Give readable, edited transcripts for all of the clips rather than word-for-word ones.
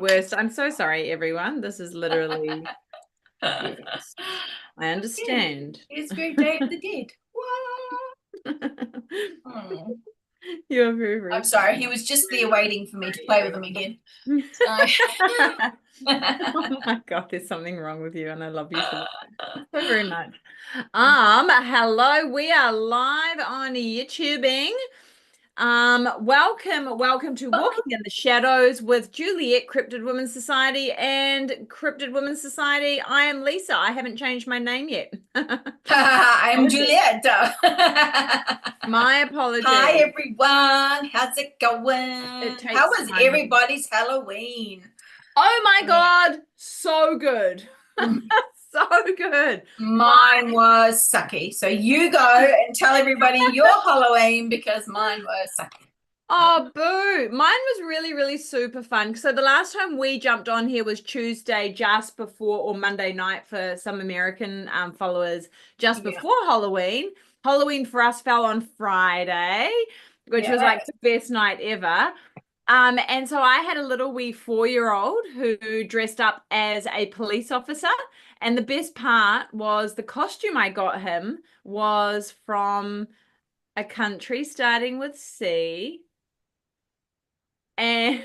worst. I'm so sorry, everyone. This is literally, yes, I understand. It's Great Day of the Dead. What? Oh. You're very, I'm very sorry. He funny. was just there waiting for me to Sorry, play with him everyone. again. So. Oh my God, there's something wrong with you, and I love you so, so very much. Hello, we are live on YouTubing. Welcome to Walking in the Shadows with Juliet, Cryptid Women's Society, and Cryptid Women's Society. I am Lisa. I haven't changed my name yet. I'm Juliet. My Hi, apologies. everyone. How's it It going? How takes was time. everybody's Halloween? Oh my God, so good. So good. Mine was sucky. So you go and tell everybody your Halloween because mine was sucky. Oh, boo. Mine was really, really super fun. So the last time we jumped on here was Tuesday, just before, or Monday night for some American followers, just Yeah. before Halloween. Halloween for us fell on Friday, which was Yeah. like the best night ever. And so I had a little wee 4-year-old who dressed up as a police officer. And the best part was the costume I got him was from a country starting with C and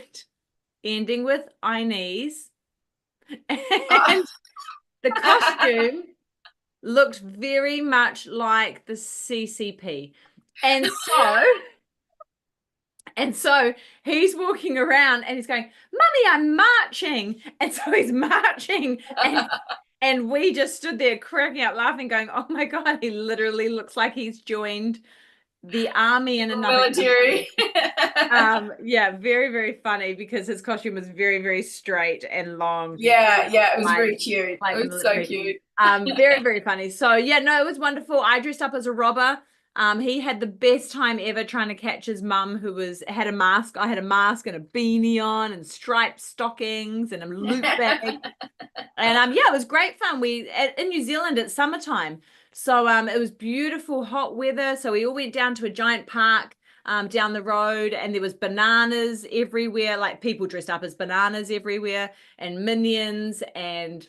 ending with Inez. Oh. And the costume looked very much like the CCP. And so, and so he's walking around and he's going, "Mummy, I'm marching." And so he's marching and we just stood there cracking up laughing, going, "Oh my God, he literally looks like he's joined the army in another Military. country." Yeah, very, very funny because his costume was very, very straight and long, Yeah, yeah, it was like very cute. like the It was so military. cute. Very, very funny. So yeah, no, it was wonderful. I dressed up as a robber. He had the best time ever trying to catch his mum, who had a mask. I had a mask and a beanie on, and striped stockings and a loop bag. And yeah, it was great fun. In New Zealand it's summertime. So it was beautiful hot weather. So we all went down to a giant park down the road, and there was bananas everywhere, like people dressed up as bananas everywhere, and minions, and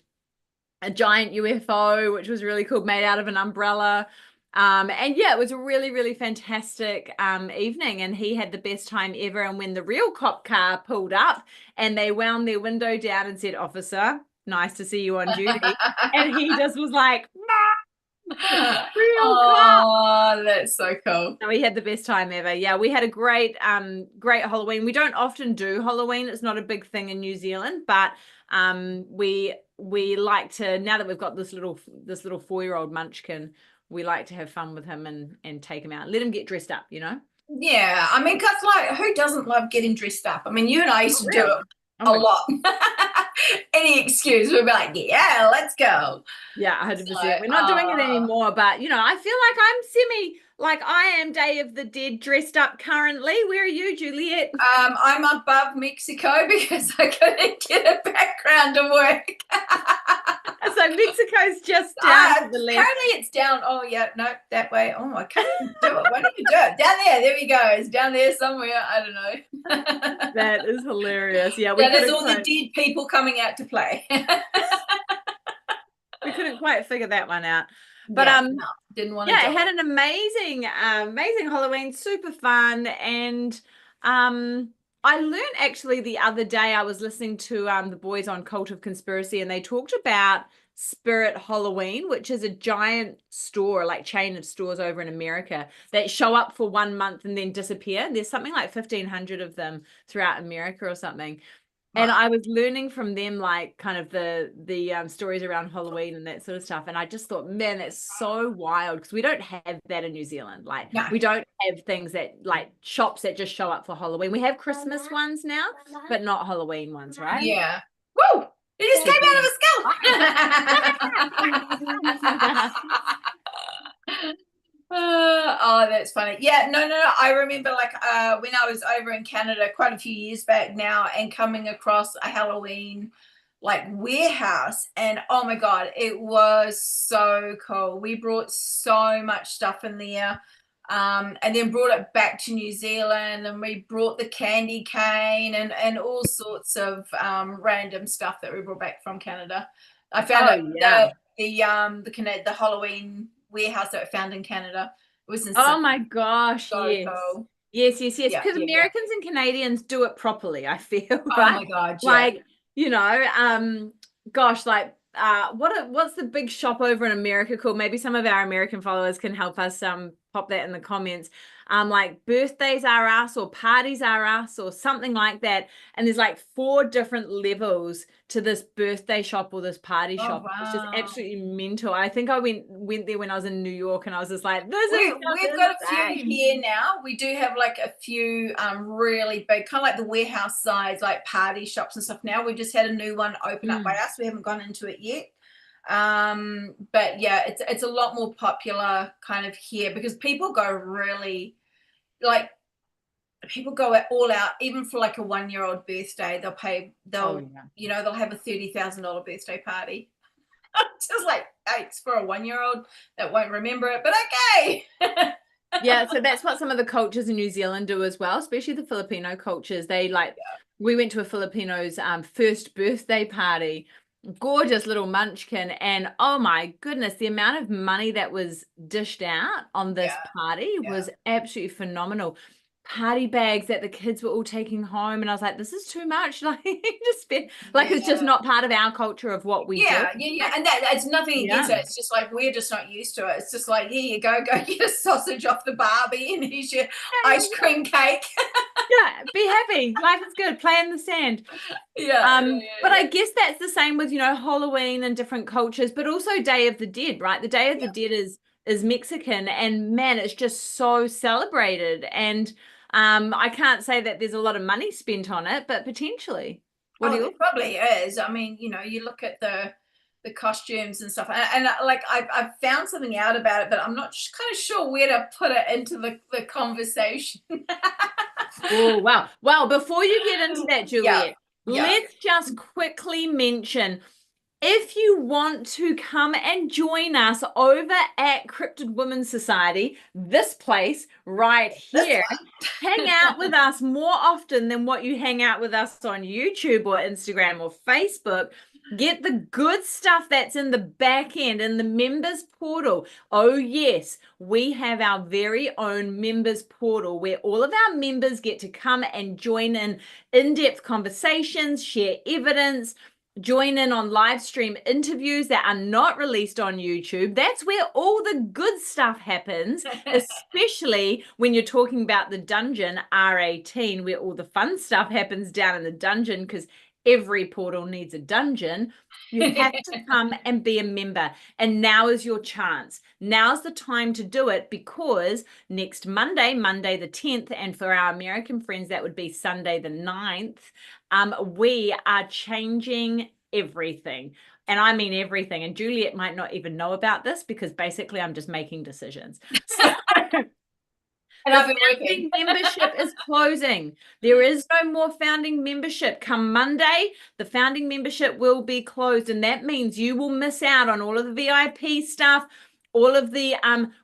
a giant UFO, which was really cool, made out of an umbrella. And yeah, it was a really, really fantastic evening, and he had the best time ever. And when the real cop car pulled up and they wound their window down and said, "Officer, nice to see you on duty," and he just was like, "Real cop." Oh, that's so cool. No, we had the best time ever. Yeah, we had a great Halloween. We don't often do Halloween. It's not a big thing in New Zealand, but we like to, now that we've got this little 4-year-old munchkin, we like to have fun with him and take him out, let him get dressed up, you know? Yeah, I mean, because like, who doesn't love getting dressed up? I mean, you and I used For to do real. it Oh a my God. lot. Any excuse, we'd be like, yeah, let's go. Yeah, So, 100%. We're not doing it anymore, but I feel like I'm like I am Day of the Dead dressed up currently. Where are you, Juliet? I'm above Mexico because I couldn't get a background to work. So Mexico's just down to the left. Apparently it's down. Oh yeah, no, that way. Oh, I can't even do it. Why don't you do it? Down there. There we go. It's down there somewhere. I don't know. That is hilarious. Yeah, we That is couldn't all the quite dead people coming out to play. we couldn't quite figure that one out. But Yeah, no, didn't want to yeah, do it had it. an amazing Halloween, super fun. And I learned actually the other day, I was listening to the boys on Cult of Conspiracy, and they talked about Spirit Halloween, which is a giant store, like chain of stores over in America that show up for 1 month and then disappear. And there's something like 1,500 of them throughout America or something. And Right. I was learning from them, like kind of the stories around Halloween and that sort of stuff. And I just thought, man, that's so wild, because we don't have that in New Zealand. Like, No. we don't have things that, like, shops that just show up for Halloween. We have Christmas ones now, but not Halloween ones, right? Yeah. Woo! It just Super came out of a skull. Oh, that's funny. Yeah, no, no, no. I remember like when I was over in Canada quite a few years back now, and coming across a Halloween like warehouse, and oh my God, it was so cool. We brought so much stuff in there. and then brought it back to New Zealand, and we brought the candy cane and all sorts of random stuff that we brought back from Canada. I found Oh it yeah. the Halloween warehouse that I found in Canada. It was insane. Oh my gosh, So yes. cool. Yes, yes, yes. Yeah, Because yeah, yeah. Americans and Canadians do it properly, I feel, Oh right? my God, yeah. Like, you know, gosh, like what's the big shop over in America called? Maybe some of our American followers can help us pop that in the comments. Like birthdays are us or parties are us or something like that. And there's like 4 different levels to this birthday shop or this party Oh shop. It's just wow. absolutely mental. I think I went there when I was in New York and I was just like, this is We've just got a few insane. here now. We do have like a few really big, kind of like the warehouse size, like party shops and stuff now. We just had a new one open up by Mm. us. We haven't gone into it yet. But yeah, it's a lot more popular kind of here because people go really like people go all out, even for like a 1-year-old birthday. Oh They'll yeah. they'll have a $30,000 birthday party. Just like, hey, it's for a 1-year-old that won't remember it, but okay. Yeah, so that's what some of the cultures in New Zealand do as well, especially the Filipino cultures. They like we went to a Filipino's first birthday party, gorgeous little munchkin, and oh my goodness, the amount of money that was dished out on this Yeah, party yeah, was absolutely phenomenal. Party bags that the kids were all taking home, and I was like, this is too much. Like, just spend like it's just yeah. not part of our culture of what we do. Yeah. And that's nothing against Yeah. it. It's just like we're just not used to it. It's just like, here you go, go get a sausage off the barbie and here's your ice cream cake. Yeah, be happy. Life is good. Play in the sand. But I Yeah. guess that's the same with, you know, Halloween and different cultures, but also Day of the Dead, right? The Day of the Yeah. Dead is Mexican, and man, it's just so celebrated. And I can't say that there's a lot of money spent on it, but potentially. What do Oh, there you? probably is. I mean, you look at the costumes and stuff, and like I've found something out about it, but I'm not kind of sure where to put it into the conversation. Oh, wow. Well, before you get into that, Yeah, Juliet, yeah. let's just quickly mention if you want to come and join us over at Cryptid Women's Society, this place right This here, hang out with us more often than what you hang out with us on YouTube or Instagram or Facebook. Get the good stuff that's in the back end, in the members portal. Oh, yes, we have our very own members portal where all of our members get to come and join in-depth conversations, share evidence, join in on live stream interviews that are not released on YouTube. That's where all the good stuff happens, especially when you're talking about the dungeon R18, where all the fun stuff happens down in the dungeon, because every portal needs a dungeon. You have to come and be a member. And now is your chance. Now's the time to do it, because next Monday, Monday the 10th, and for our American friends, that would be Sunday the 9th, we are changing everything. And I mean everything. And Juliet might not even know about this because basically I'm just making decisions. So And the I've been working. founding membership is closing. There is no more founding membership. Come Monday, the founding membership will be closed. And that means you will miss out on all of the VIP stuff, all of the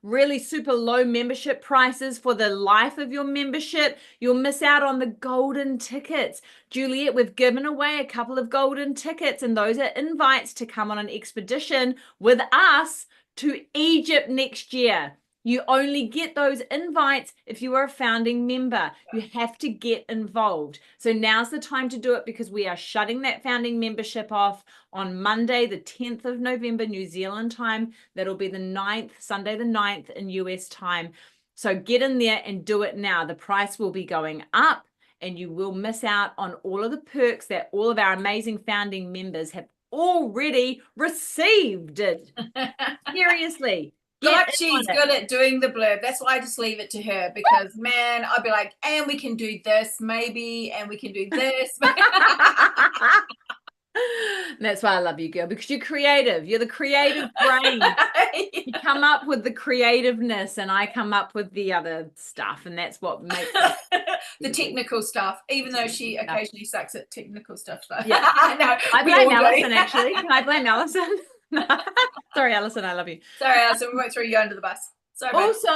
really super low membership prices for the life of your membership. You'll miss out on the golden tickets. Juliet, we've given away a couple of golden tickets, and those are invites to come on an expedition with us to Egypt next year. You only get those invites if you are a founding member. You have to get involved. So now's the time to do it, because we are shutting that founding membership off on Monday, the 10th of November, New Zealand time. That'll be the 9th, Sunday the 9th in US time. So get in there and do it now. The price will be going up, and you will miss out on all of the perks that all of our amazing founding members have already received. Seriously. Like Get in she's on it. good at doing the blurb. That's why I just leave it to her, because man, I'd be like, and we can do this maybe, and we can do this. That's why I love you, girl, because you're creative. You're the creative brain. You come up with the creativeness, and I come up with the other stuff, and that's what makes the technical stuff, even though she occasionally sucks at technical stuff. So. Yeah. No, I blame Alison, actually. Can I blame Alison? Sorry, Alison, I love you. Sorry, Alison, we won't throw you under the bus. Sorry, babe. Also,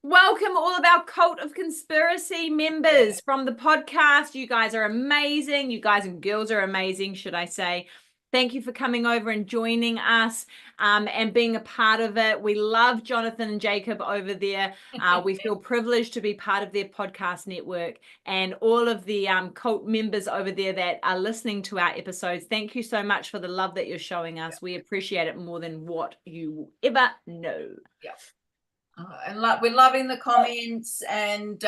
welcome all of our Cult of Conspiracy members from the podcast. You guys are amazing. You guys and girls are amazing, should I say. Thank you for coming over and joining us and being a part of it. We love Jonathan and Jacob over there. We feel privileged to be part of their podcast network, and all of the cult members over there that are listening to our episodes. Thank you so much for the love that you're showing us. We appreciate it more than what you will ever know. Yep. And we're loving the comments and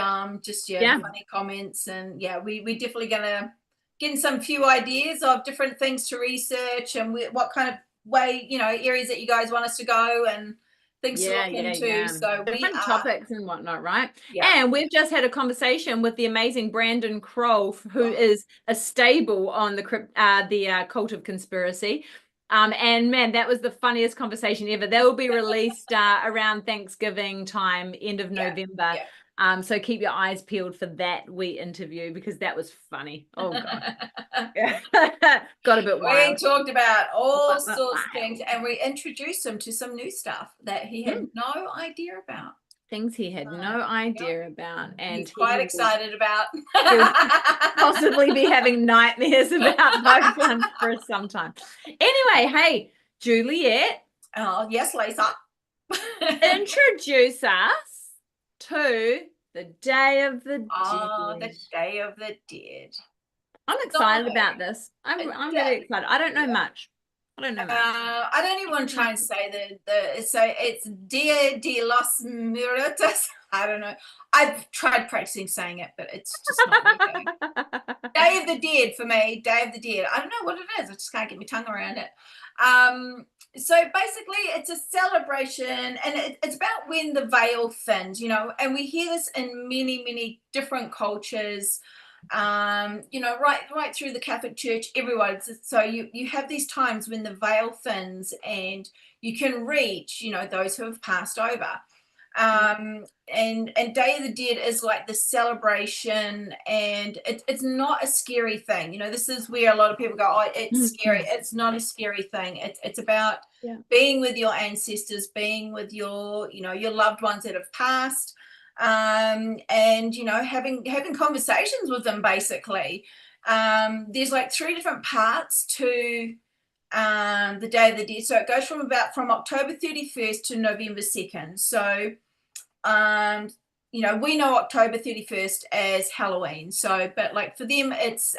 just funny comments, and we're definitely gonna get some few ideas of different things to research and what kind of way, areas that you guys want us to go and things to look into. So different topics and whatnot, right? Yeah. And we've just had a conversation with the amazing Brandon Kroll, who is a stable on the Cult of Conspiracy. And man, that was the funniest conversation ever. That will be released around Thanksgiving time, end of November. Yeah. So keep your eyes peeled for that interview, because that was funny. Oh god. Got a bit wild. We talked about all sorts of things, and we introduced him to some new stuff that he had no idea about. Things he had no idea about, and he's quite excited about. He'll possibly be having nightmares about those ones for some time. Anyway, hey, Juliet. Oh, yes, Lisa. Introduce us to the Day of the Dead. Oh, the Day of the Dead. I'm excited about this. I'm really excited. I don't know much. I don't know much. I don't even want to try and say it's Dia de los Muertos. I don't know. I've tried practicing saying it, but it's just not working. Day of the Dead for me. Day of the Dead. I don't know what it is. I just can't get my tongue around it. So basically, it's a celebration, and it's about when the veil thins, and we hear this in many, many different cultures. Right through the Catholic Church, everyone. So you have these times when the veil thins and you can reach, those who have passed over. And Day of the Dead is like the celebration, and it's not a scary thing. This is where a lot of people go, oh, it's scary. It's not a scary thing. It's about being with your ancestors, being with your loved ones that have passed. And having conversations with them. Basically, there's like 3 different parts to the Day of the Dead. So it goes from October 31st to November 2nd. So we know October 31st as Halloween. So, but like for them, it's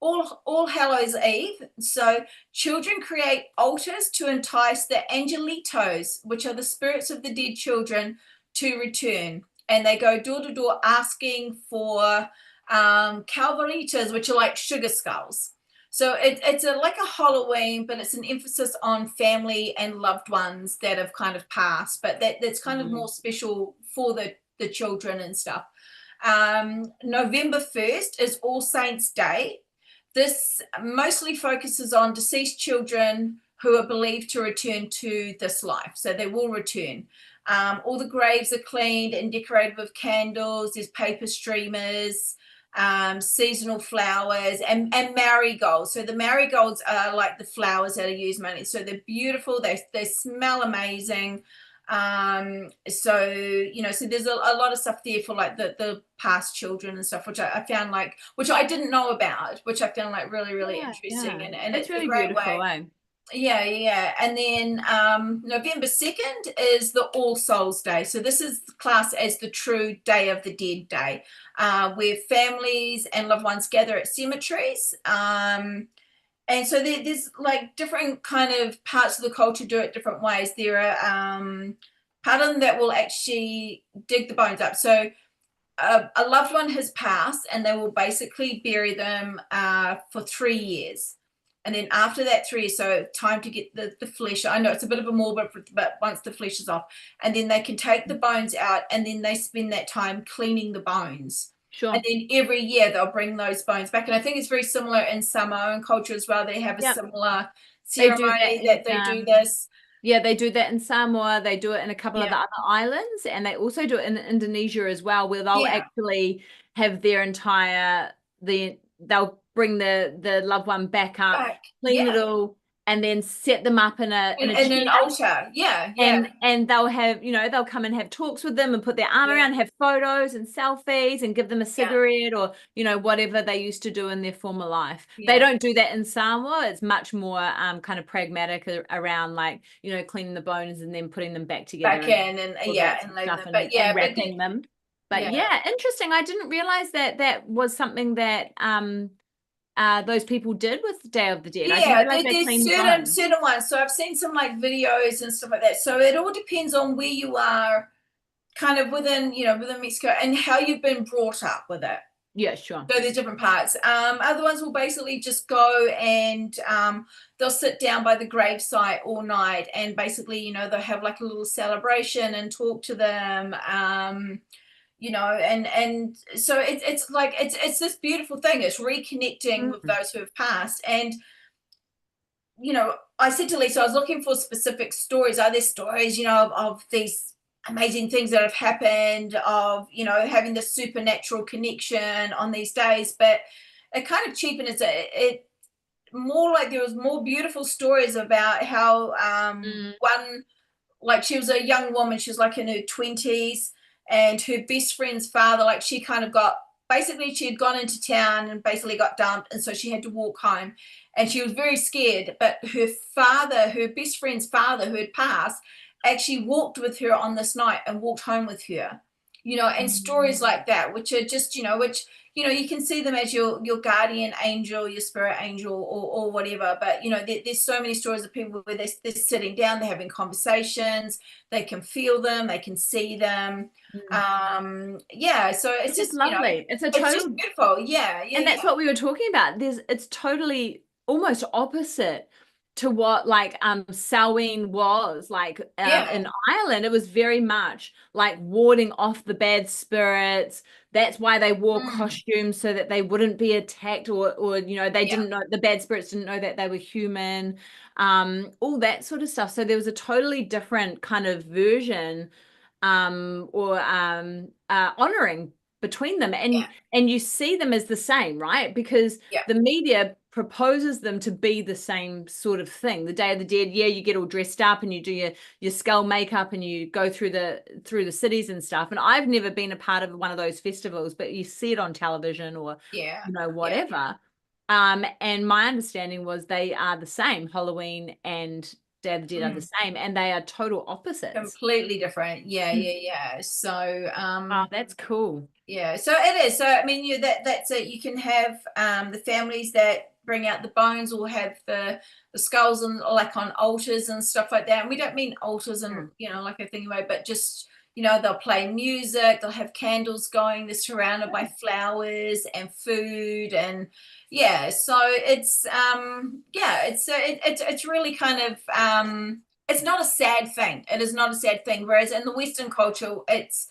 All Hallows Eve. So children create altars to entice the angelitos, which are the spirits of the dead children, to return, and they go door to door asking for calvaritas, which are like sugar skulls. So it's like a Halloween, but it's an emphasis on family and loved ones that have kind of passed, but that's kind of more special for the children and stuff. November 1st is All Saints Day. This mostly focuses on deceased children who are believed to return to this life, so they will return. All the graves are cleaned and decorated with candles. There's paper streamers, seasonal flowers, and marigolds. So the marigolds are like the flowers that are used mainly. So they're beautiful. They smell amazing. So there's a lot of stuff there for like the past children and stuff, which I found which I didn't know about, which I found like really, really interesting. And it's really a great beautiful way. Yeah. And then November 2nd is the All Souls Day. So this is classed as the true Day of the Dead Day, where families and loved ones gather at cemeteries. And so there's like different kind of parts of the culture do it different ways. There are part of them that will actually dig the bones up. So a loved one has passed, and they will basically bury them for 3 years. And then after that 3 years, so time to get the flesh. I know it's a bit of a morbid, but once the flesh is off, and then they can take the bones out, and then they spend that time cleaning the bones. Sure. And then every year they'll bring those bones back. And I think it's very similar in Samoan culture as well. They have a similar ceremony that they do this. Yeah, they do that in Samoa. They do it in a couple of the other islands, and they also do it in Indonesia as well, where they'll actually have their entire they'll bring the loved one back up, clean it all, and then set them up in a in an chair, altar. Yeah, yeah, and they'll have, they'll come and have talks with them and put their arm yeah, around, have photos and selfies and give them a yeah, cigarette, or whatever they used to do in their former life. They yeah. don't do that in Samoa. It's much more kind of pragmatic around, like, cleaning the bones and then putting them back together Back and in and all yeah, that sort and of leaving stuff, them. But yeah, and wrapping them. But yeah. yeah, interesting. I didn't realize that that was something that those people did with Day of the Dead. I didn't Yeah, realize they there's cleaned the certain bones. certain ones. So I've seen some like videos and stuff like that. So it all depends on where you are, kind of within within Mexico, and how you've been brought up with it. Yeah, sure. So there's different parts. Other ones will basically just go and they'll sit down by the gravesite all night, and basically, they'll have like a little celebration and talk to them. And so it's like it's this beautiful thing. It's reconnecting with Mm. those who have passed. And I said to Lisa, I was looking for specific stories. Are there stories, of these amazing things that have happened, of, having this supernatural connection on these days? But it kind of cheapens it more. Like there was more beautiful stories about how Mm. one, like she was a young woman, she was like in her 20s, and her best friend's father, like she kind of got, basically she had gone into town and basically got dumped, and so she had to walk home, and she was very scared. But her best friend's father, who had passed, actually walked with her on this night and walked home with her. And stories Mm. like that, which are just, which, you can see them as your guardian angel, your spirit angel, or whatever. But there's so many stories of people where they're sitting down, they're having conversations, they can feel them, they can see them. Mm. Yeah, so Which it's is just, lovely. It's a it's just total, beautiful. Yeah, yeah, and yeah, that's what we were talking about. It's totally almost opposite to what, like, Samhain was like yeah. in Ireland. It was very much like warding off the bad spirits. That's why they wore Mm, costumes, so that they wouldn't be attacked, or they yeah, didn't know, the bad spirits didn't know that they were human, all that sort of stuff. So there was a totally different kind of version, or honoring between them, yeah, and you see them as the same, right? Because yeah, the media proposes them to be the same sort of thing. The Day of the Dead, yeah, you get all dressed up and you do your skull makeup and you go through the cities and stuff. And I've never been a part of one of those festivals, but you see it on television, or yeah, yeah. whatever. And my understanding was they are the same. Halloween and Day of the Dead are the Mm. same, and they are total opposites. Completely different. Yeah, Mm. yeah, yeah. So, Oh, that's cool. yeah, so it is. So I mean, that's it. You can have the families that bring out the bones, or have the skulls and like on altars and stuff like that. And we don't mean altars and Mm. like a thingy way, but just they'll play music, they'll have candles going, they're surrounded by flowers and food, and yeah. So it's yeah, it's really kind of it's not a sad thing. It is not a sad thing. Whereas in the Western culture, it's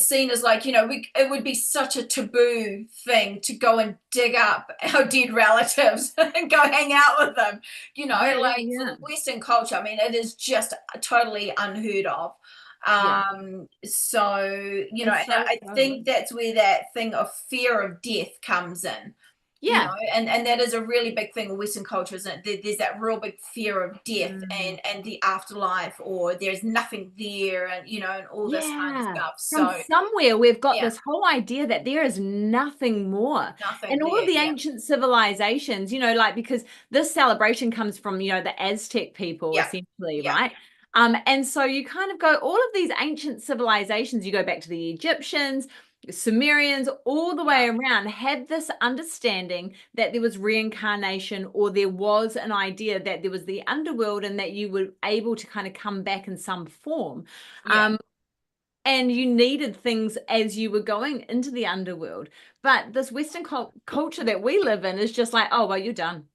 seen as like it would be such a taboo thing to go and dig up our dead relatives and go hang out with them, Yeah, yeah, like for yeah. the Western culture. I mean, it is just totally unheard of. Yeah. So and It's so I so. think that's where that thing of fear of death comes in. Yeah. And that is a really big thing in Western culture, isn't it? There's that real big fear of death Mm. and the afterlife, or there's nothing there, and and all this kind of Yeah. stuff. From So somewhere, we've got yeah, this whole idea that there is nothing more. nothing And all of there. the Yeah, ancient civilizations, like, because this celebration comes from, the Aztec people, yeah, essentially, yeah, right? And so you kind of go, all of these ancient civilizations, you go back to the Egyptians, Sumerians, all the yeah, way around, had this understanding that there was reincarnation, or there was an idea that there was the underworld, and that you were able to kind of come back in some form. yeah, Um, and you needed things as you were going into the underworld. But this Western culture that we live in is just like, oh, well, you're done.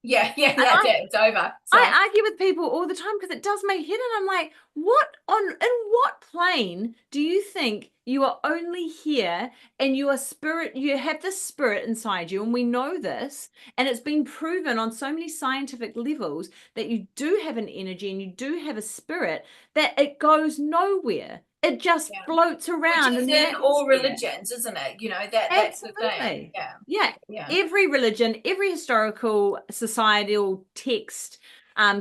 yeah, yeah. And That's it. It's over. So I argue with people all the time because it does my head in. I'm like, in what plane do you think you are only here, and you are spirit, you have this spirit inside you, and we know this, and it's been proven on so many scientific levels that you do have an energy and you do have a spirit, that it goes nowhere. it just Yeah. floats Which around is in the in all atmosphere. religions, isn't it? You know, that's the thing. Absolutely. Yeah. Yeah. Yeah. Every religion, every historical, societal text,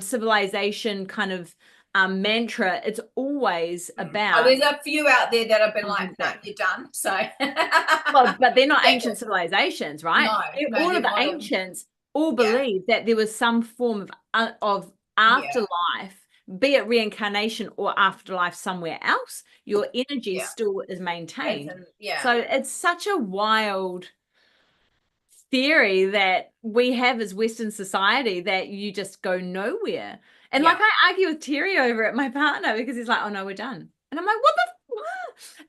civilization kind of mantra, it's always Oh, about there's a few out there that have been like, something nah, big. you're done. So Well, but they're not that's ancient it. civilizations, right? No, no, All of they're the modern. ancients all Yeah. believed that there was some form of Yeah. afterlife, be it reincarnation or afterlife somewhere else. Your energy Yeah. still is As maintained. in, yeah. So it's such a wild theory that we have as Western society that you just go nowhere. And like Yeah. I argue with Terry over it, my partner, because he's like, "Oh no, we're done." And I'm like, "What the?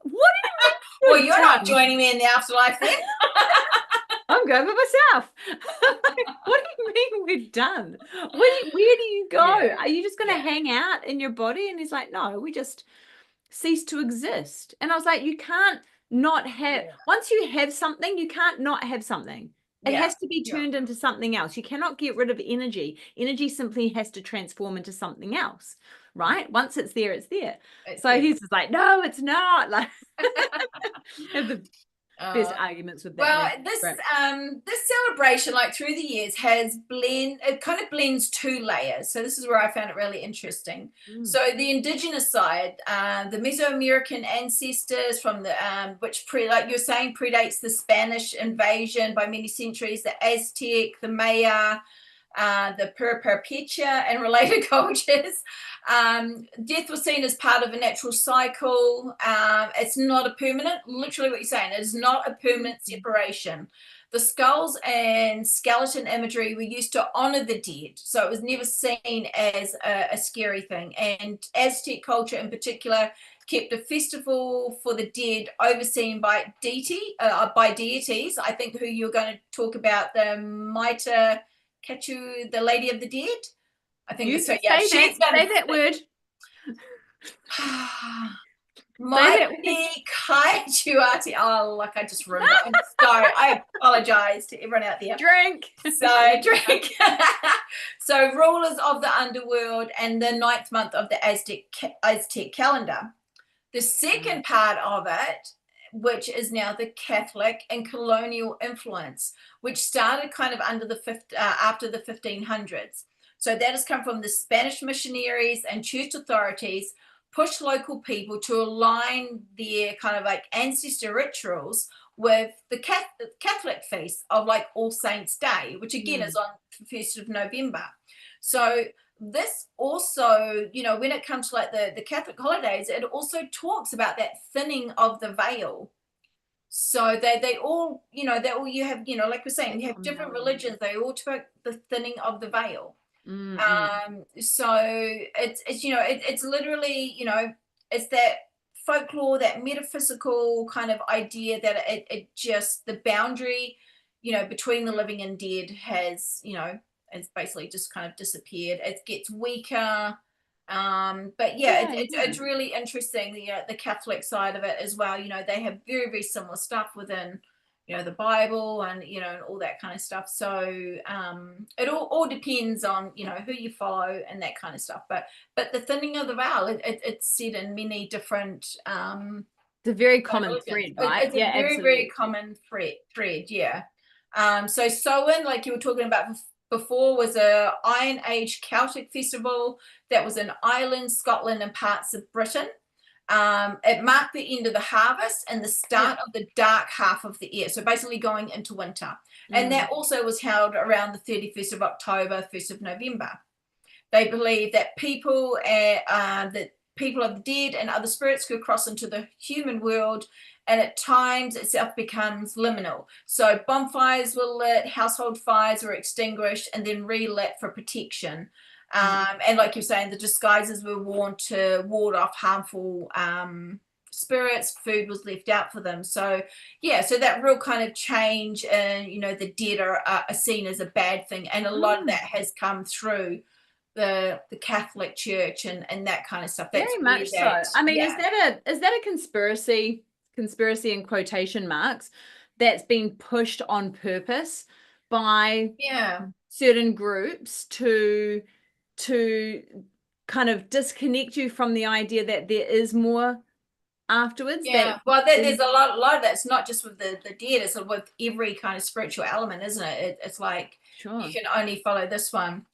What do you Well, mean you're we're not done?" joining me in the afterlife then. I'm going by myself. What do you mean we're done? Where do you go? Yeah. Are you just going to Yeah. hang out in your body? And he's like, no, we just cease to exist. And I was like, you can't not have, Yeah. once you have something, you can't not have something. It Yeah. has to be Yeah. turned into something else. You cannot get rid of energy. Energy simply has to transform into something else, right? Once it's there, it's there. It's So there. he's just like, no, it's not. Like, have the best Uh, arguments with that well, man. this Right. this celebration, like through the years, it kind of blends two layers. So this is where I found it really interesting. Mm. So the indigenous side, the Mesoamerican ancestors from the like you're saying, predates the Spanish invasion by many centuries, the Aztec, the Maya, the Perpetua and related cultures. Death was seen as part of a natural cycle. It's not a permanent, literally what you're saying, it is not a permanent separation. The skulls and skeleton imagery were used to honor the dead, so it was never seen as a scary thing. And Aztec culture in particular kept a festival for the dead overseen by deities. I think who you're going to talk about, the Maita Ketu, the Lady of the Dead. I think You so. Yeah, say that, she's gonna say that word. Say that word. Mighty Kaituati. Oh, like I just ruined it. I'm sorry. I apologize to everyone out there. Drink. So drink. So rulers of the underworld and the ninth month of the Aztec calendar. The second part of it, which is now the Catholic and colonial influence, which started kind of under after the 1500s. So that has come from the Spanish missionaries and church authorities push local people to align their kind of like ancestor rituals with the Catholic feast of like All Saints Day, which again is on the 1st of November. So this also, you know, when it comes to like the Catholic holidays, it also talks about that thinning of the veil. So they all, you know, you have, you know, like we're saying, you have different religions, they all talk the thinning of the veil. So it's you know, it's literally, you know, it's that folklore, that metaphysical kind of idea that it just the boundary, you know, between the living and dead has, you know, it's basically just kind of disappeared. It gets weaker. But yeah, it's really interesting, the Catholic side of it as well. You know, they have very, very similar stuff within, you know, the Bible and, you know, and all that kind of stuff. So it all depends on, you know, who you follow and that kind of stuff. But the thinning of the veil, it's said in many different It's a very common thread, right? it's Yeah, a very, absolutely. very common thread, yeah. So Samhain, like you were talking about before, was a Iron Age Celtic festival that was in Ireland, Scotland, and parts of Britain. It marked the end of the harvest and the start of the dark half of the year. So basically going into winter. And that also was held around the 31st of October, 1st of November. They believe that people of the dead and other spirits could cross into the human world, and at times itself becomes liminal. So bonfires were lit, household fires were extinguished, and then relit for protection. And like you're saying, the disguises were worn to ward off harmful spirits. Food was left out for them. So yeah, so that real kind of change in, you know, the dead are seen as a bad thing, and a lot of that has come through the Catholic Church and that kind of stuff. That's Very where much so. that, I mean, yeah. is that a conspiracy in quotation marks that's been pushed on purpose by certain groups to kind of disconnect you from the idea that there is more afterwards. Yeah, That well, there's a lot of that's not just with the dead, it's with every kind of spiritual element, isn't it? It's like you sure. can only follow this one.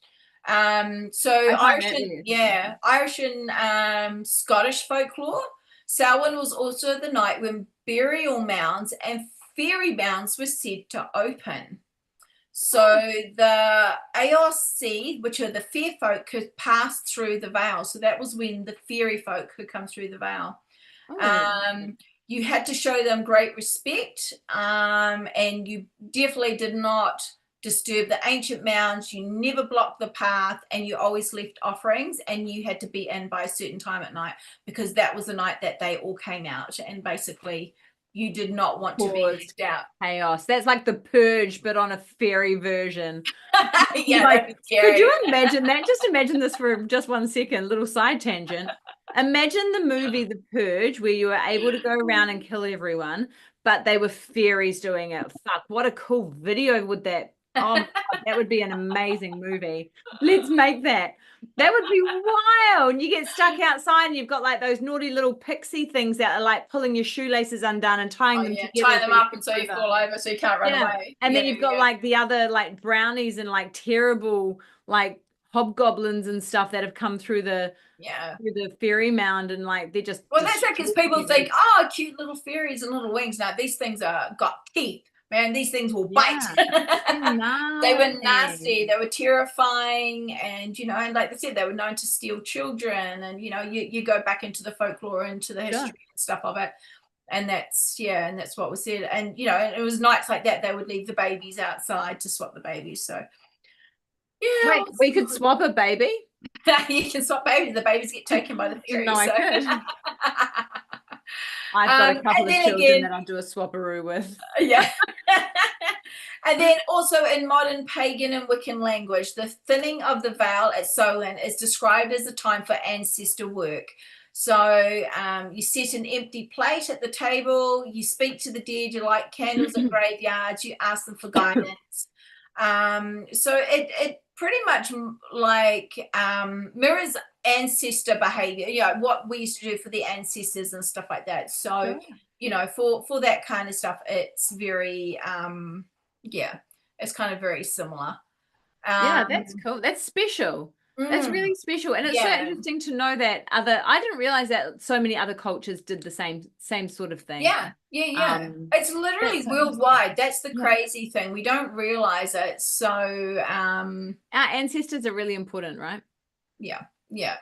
So I find Irish that and really yeah, interesting. Irish and Scottish folklore. Samhain was also the night when burial mounds and fairy mounds were said to open. So Oh, the ARC, which are the fair folk, could pass through the veil. So that was when the fairy folk could come through the veil. oh, Um, you had to show them great respect, and you definitely did not disturb the ancient mounds. You never blocked the path, and you always left offerings, and you had to be in by a certain time at night because that was the night that they all came out, and basically you did not want to be caused left out. chaos. That's like the purge, but on a fairy version. Yeah, that'd Like, be could you scary. imagine that? Just imagine this for just 1 second, little side tangent. Imagine the movie The Purge, where you were able to go around and kill everyone, but they were fairies doing it. Fuck, what a cool video would that? Oh my God, that would be an amazing movie. Let's make that. That would be wild. And you get stuck outside and you've got like those naughty little pixie things that are like pulling your shoelaces undone and tying Oh them yeah, together tie so them you up can and so you over. fall over so you can't run Yeah. away. And Yeah, then you've got yeah. like the other like brownies and like terrible like hobgoblins and stuff that have come Yeah. through the fairy mound and like they're just Well, that's it because destroying people think, everything. oh, cute little fairies and little wings. Now these things are got teeth, man. These things will bite. Yeah. They're They were gnarly. nasty. They were terrifying, and and like they said, they were known to steal children. And you go back into the folklore, into the Sure. history and stuff of it, and that's what was said. And and it was nights like that they would leave the babies outside to swap the babies. So yeah, Wait, we could swap a baby? you can swap babies. The babies get taken by the Didn't know fairies. I So. could. I've got a couple And of then children again, that I'll do a swapperoo with. yeah. And then also in modern pagan and Wiccan language, the thinning of the veil at Solon is described as a time for ancestor work. So you set an empty plate at the table, you speak to the dead, you light candles at graveyards, you ask them for guidance. So it pretty much like mirrors ancestor behavior, what we used to do for the ancestors and stuff like that. So, Sure. for that kind of stuff, it's very yeah, it's kind of very similar. Yeah, that's Um, cool. That's special. That's mm, really special. And it's so yeah, interesting to know that I didn't realize that so many other cultures did the same sort of thing. yeah. It's literally That's so interesting. worldwide. That's the Yeah. crazy thing. We don't realize it. So, Our ancestors are really important, right? yeah, yeah.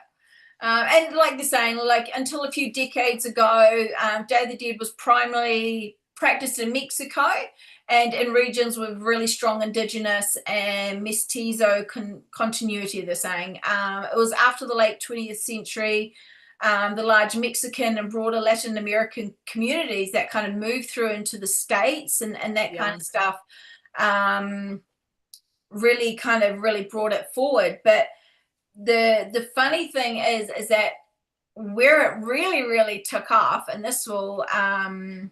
And like they're saying, like until a few decades ago, Day of the Dead was primarily practiced in Mexico and in regions with really strong indigenous and mestizo continuity, they're saying. It was after the late 20th century, the large Mexican and broader Latin American communities that kind of moved through into the States and that kind Yeah. of stuff really brought it forward. But the funny thing is that where it really took off, and this will kind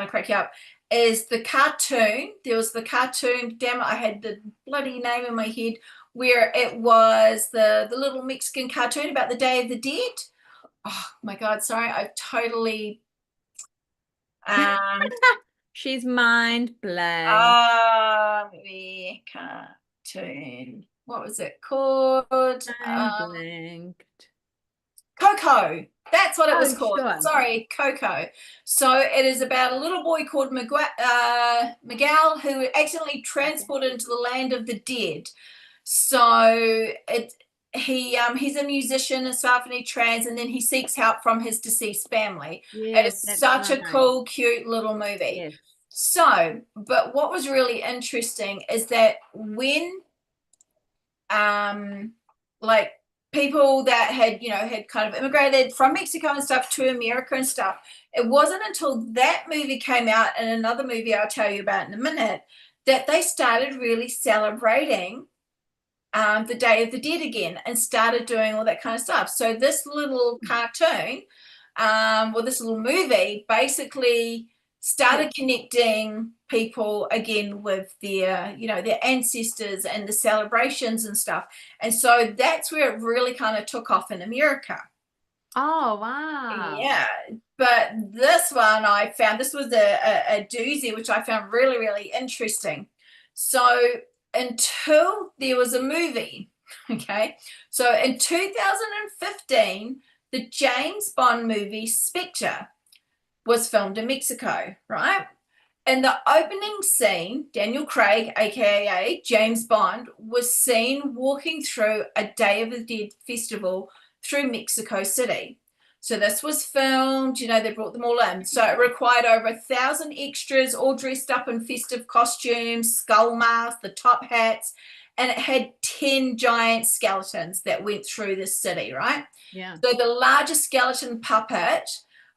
of crack you up, is the cartoon. There was the cartoon, damn it, I had the bloody name in my head, where it was the little Mexican cartoon about the Day of the Dead. Oh my God, sorry, I've totally um She's mind blank. the cartoon. What was it called? Mind blanked. Coco. That's what it was Oh, called. sure. Sorry, Coco. So it is about a little boy called Miguel who accidentally transported into the land of the dead. So he's a musician and stuff, and he trans, and then he seeks help from his deceased family. It Yes, is that's such a right. cool, cute little movie. Yes. So, but what was really interesting is that when like people that had kind of immigrated from Mexico and stuff to America and stuff, it wasn't until that movie came out, and another movie I'll tell you about in a minute, that they started really celebrating the Day of the Dead again and started doing all that kind of stuff. So this little cartoon, or this little movie, basically started connecting people again with their ancestors and the celebrations and stuff. And so that's where it really kind of took off in America. Oh, wow. Yeah, but this one I found, this was a doozy, which I found really, really interesting. So until there was a movie, okay, so in 2015, the James Bond movie Spectre was filmed in Mexico, right? In the opening scene, Daniel Craig, aka James Bond, was seen walking through a Day of the Dead festival through Mexico City. So this was filmed, they brought them all in. So it required over 1,000 extras, all dressed up in festive costumes, skull masks, the top hats, and it had 10 giant skeletons that went through the city, right? Yeah. So the largest skeleton puppet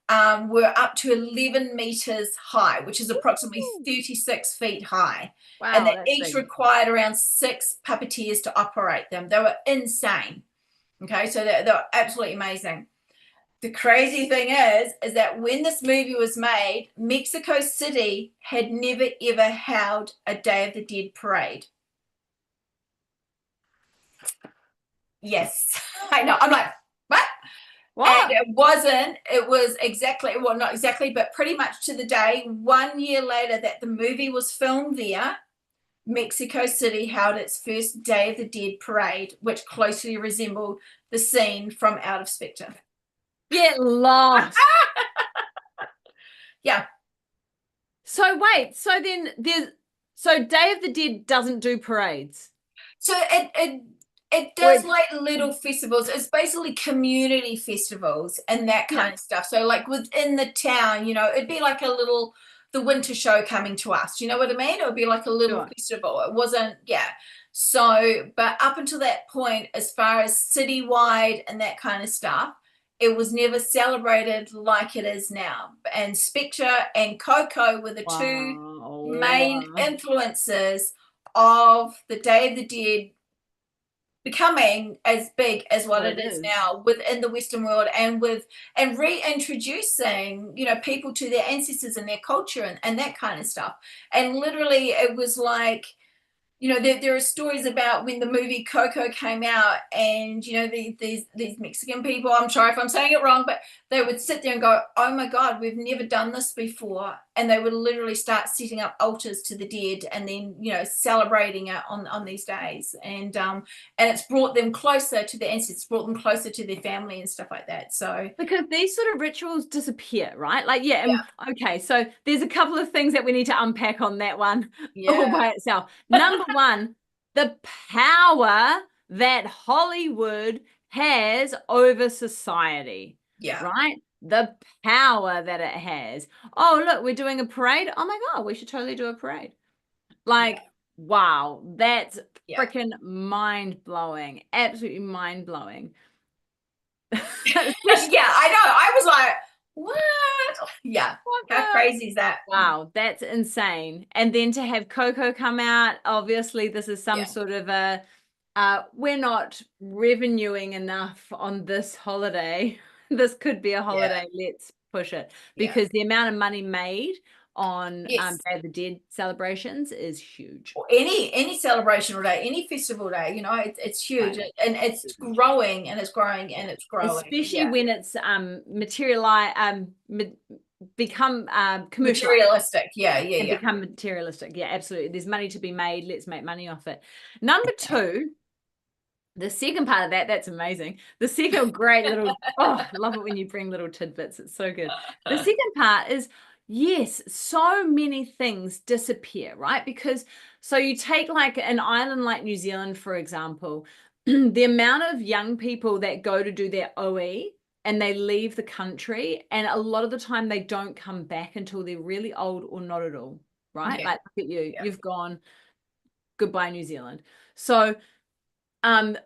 were up to 11 meters high, which is approximately Ooh. 36 feet high. And Wow, they that's each big. required around 6 puppeteers to operate them. They were insane. Okay, so they're absolutely amazing. The crazy thing is that when this movie was made, Mexico City had never ever held a Day of the Dead parade. Yes, I know. I'm like, what? And What? it was exactly, well, not exactly, but pretty much to the day, 1 year later that the movie was filmed there, Mexico City held its first Day of the Dead parade, which closely resembled the scene from Out of Spectre. Get lost. Yeah. So wait, so Day of the Dead doesn't do parades. So it Or does it, like little festivals. It's basically community festivals and that yeah, kind of stuff. So like within the town, it'd be like a little the winter show coming to us. Do you know what I mean? It would be like a little sure. festival. It wasn't, yeah. So, but up until that point, as far as citywide and that kind of stuff, it was never celebrated like it is now. And Spectre and Coco were the two main Wow. influences of the Day of the Dead becoming as big as what What it it is is. now within the Western world and reintroducing people to their ancestors and their culture and that kind of stuff. And literally it was like there are stories about when the movie Coco came out, and these Mexican people. I'm sorry if I'm saying it wrong, but they would sit there and go, "Oh my God, we've never done this before," and they would literally start setting up altars to the dead, and then celebrating it on these days, and it's brought them closer to their ancestors, brought them closer to their family and stuff like that. So Because these sort of rituals disappear, right? Like, yeah, yeah, okay, so there's a couple of things that we need to unpack on that one all yeah, by itself. Number one, the power that Hollywood has over society, yeah, right? The power that it has. Oh, look, we're doing a parade. Oh my God, we should totally do a parade. yeah, Like, wow, that's yeah. freaking mind blowing. Absolutely mind blowing. Yeah, I know. I was like, what? Yeah. How crazy is that? Wow, that's insane. And then to have Coco come out, obviously this is some Yeah. sort of a we're not revenuing enough on this holiday. This could be a Yeah. holiday, let's push it. Yeah. Because the amount of money made on Yes. Day of the Dead celebrations is huge. Or any celebration day, any festival day, it's huge, Right. and it's growing and it's growing and it's growing. Especially Yeah. when it's materialize become commercialized. Materialistic. Yeah. Yeah. And Yeah. become materialistic. Yeah, absolutely. There's money to be made. Let's make money off it. Number two, the second part of that, that's amazing. The second great little, oh, I love it when you bring little tidbits. It's so good. The second part is, yes, so many things disappear, right? Because so you take like an island like New Zealand, for example, the amount of young people that go to do their OE and they leave the country, and a lot of the time they don't come back until they're really old or not at all, right? Yeah. Like, look at you, Yeah. you've gone, goodbye, New Zealand. So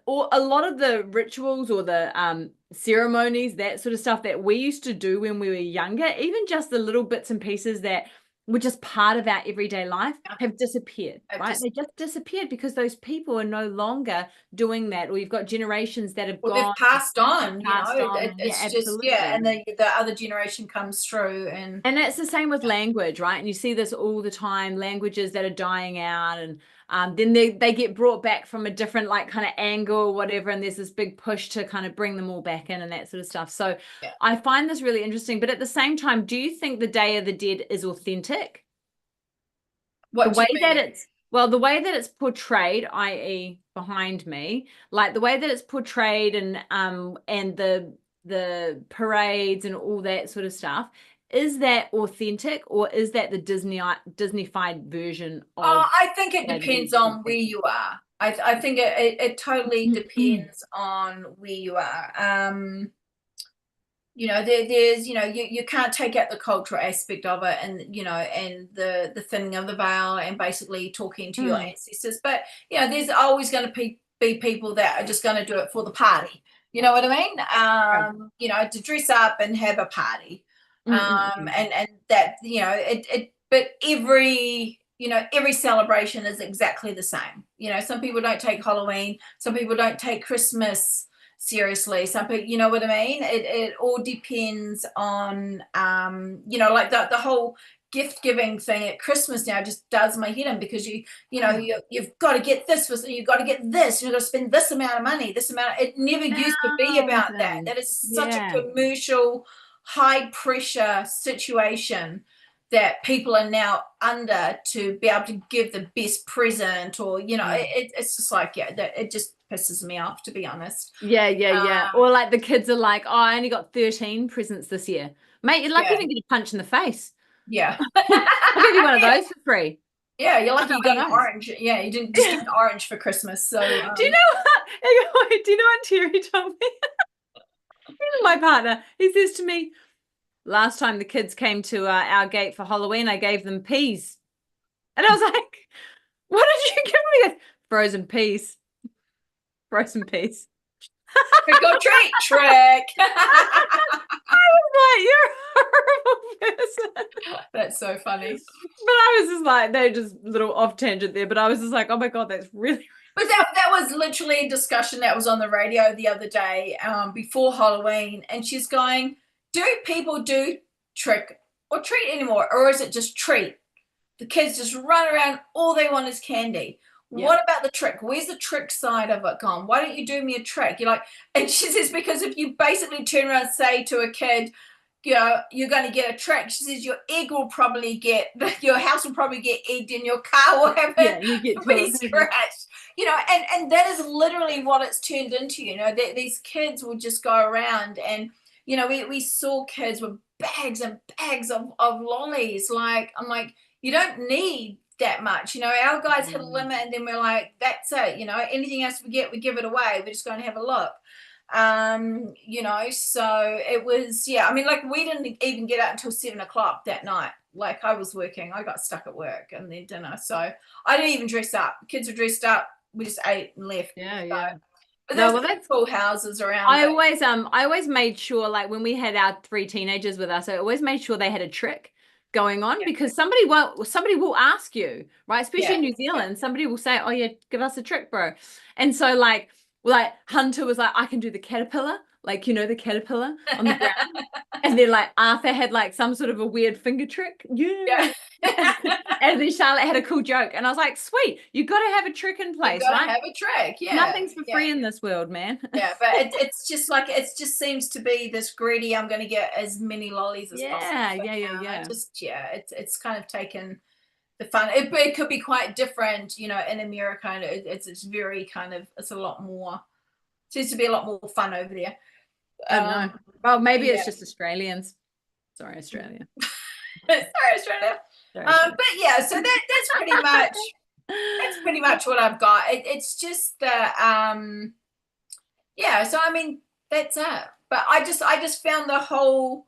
or a lot of the rituals or the ceremonies, that sort of stuff that we used to do when we were younger, even just the little bits and pieces that were just part of our everyday life, have disappeared, I've right? just They just disappeared because those people are no longer doing that, or you've got generations that have well, they've gone, passed on. passed on. Yeah, It's just, yeah, absolutely. and the other generation comes through, and And it's the same with language, right? And you see this all the time, languages that are dying out. And then they get brought back from a different like kind of angle or whatever, and there's this big push to kind of bring them all back in and that sort of stuff. So Yeah. I find this really interesting. But at the same time, do you think the Day of the Dead is authentic? The What do way you that mean? the way that it's portrayed, i.e. behind me, like the way that it's portrayed and the parades and all that sort of stuff, is that authentic or is that the Disneyfied version Oh, of I think it Day of the Dead depends that we've on where you are. I think it totally seen? depends on where you are. There's you can't take out the cultural aspect of it, and and the thinning of the veil and basically talking to your Mm, ancestors. But there's always going to be people that are just going to do it for the party. You know what I mean? right. To dress up and have a party. Mm, mm, mm. And that it but every celebration is exactly the same. Some people don't take Halloween, some people don't take Christmas seriously, some people, you know what I mean. It all depends on like the whole gift giving thing at Christmas now just does my head in, because you've got to get this, you've got to get this, you've got to spend this amount of money, this amount. It never used to be about that. Thousands. That is such a Yeah. commercial, high pressure situation that people are now under to be able to give the best present, or Yeah. it's just like, that it just pisses me off, to be honest. Yeah, yeah, yeah. um Or like the kids are like, oh, I only got 13 presents this year. Mate, you're lucky you yeah, didn't get a punch in the face. yeah. I'll give you one of those for free. Yeah, you're I lucky got you one got an of those. orange. Yeah, you didn't just get an orange for Christmas. So Do you know what? Do you know what Terry told me? My partner, he says to me, last time the kids came to our gate for Halloween, I gave them peas. And I was like, what did you give me? He goes, frozen peas. Frozen peas. trick or treat, trick. Like, you're a horrible person. That's so funny. But I was just like, they're just little off tangent there. But I was just like, oh my God, that's really. But that was literally a discussion that was on the radio the other day, before Halloween, and she's going, "Do people do trick or treat anymore, or is it just treat? The kids just run around, all they want is candy. Yeah. What about the trick? Where's the trick side of it gone? Why don't you do me a trick?" You're like, and she says, because if you basically turn around and say to a kid, you're going to get a trick, she says, your house will probably get egged, and your car will have You get be told. scratched. And that is literally what it's turned into. That these kids will just go around, and we saw kids with bags and bags of lollies. Like, I'm like, you don't need that much. Our guys hit a limit, and then we're like, that's it. Anything else we get, we give it away. We're just going to have a look. So it was, yeah, I mean, like, we didn't even get out until 7 o'clock that night. Like, I was working, I got stuck at work, and then dinner. So I didn't even dress up. Kids were dressed up. We just ate and left. Yeah, So, yeah. but No, there's well, that's cool houses around. I always made sure, like when we had our three teenagers with us, I always made sure they had a trick going on, Yeah. because somebody will ask you, right? Especially in New Zealand, somebody will say, "Oh yeah, give us a trick, bro." And so like Hunter was like, "I can do the caterpillar." Like, the caterpillar on the ground. And then like Arthur had like some sort of a weird finger trick. Yeah. And then Charlotte had a cool joke. And I was like, sweet, you got to have a trick in place, You gotta right? have a trick. Yeah. Nothing's for free in this world, man. Yeah, but it's just like, it just seems to be this greedy, I'm going to get as many lollies as possible. Yeah. It's kind of taken the fun. It could be quite different, in America. And it's very kind of, it's a lot more, seems to be a lot more fun over there. I don't know. Well, maybe it's just Australians. Sorry, Australia. Sorry, Australia. But yeah, so that's pretty much what I've got. It's just that, yeah. So I mean, that's it. But I just found the whole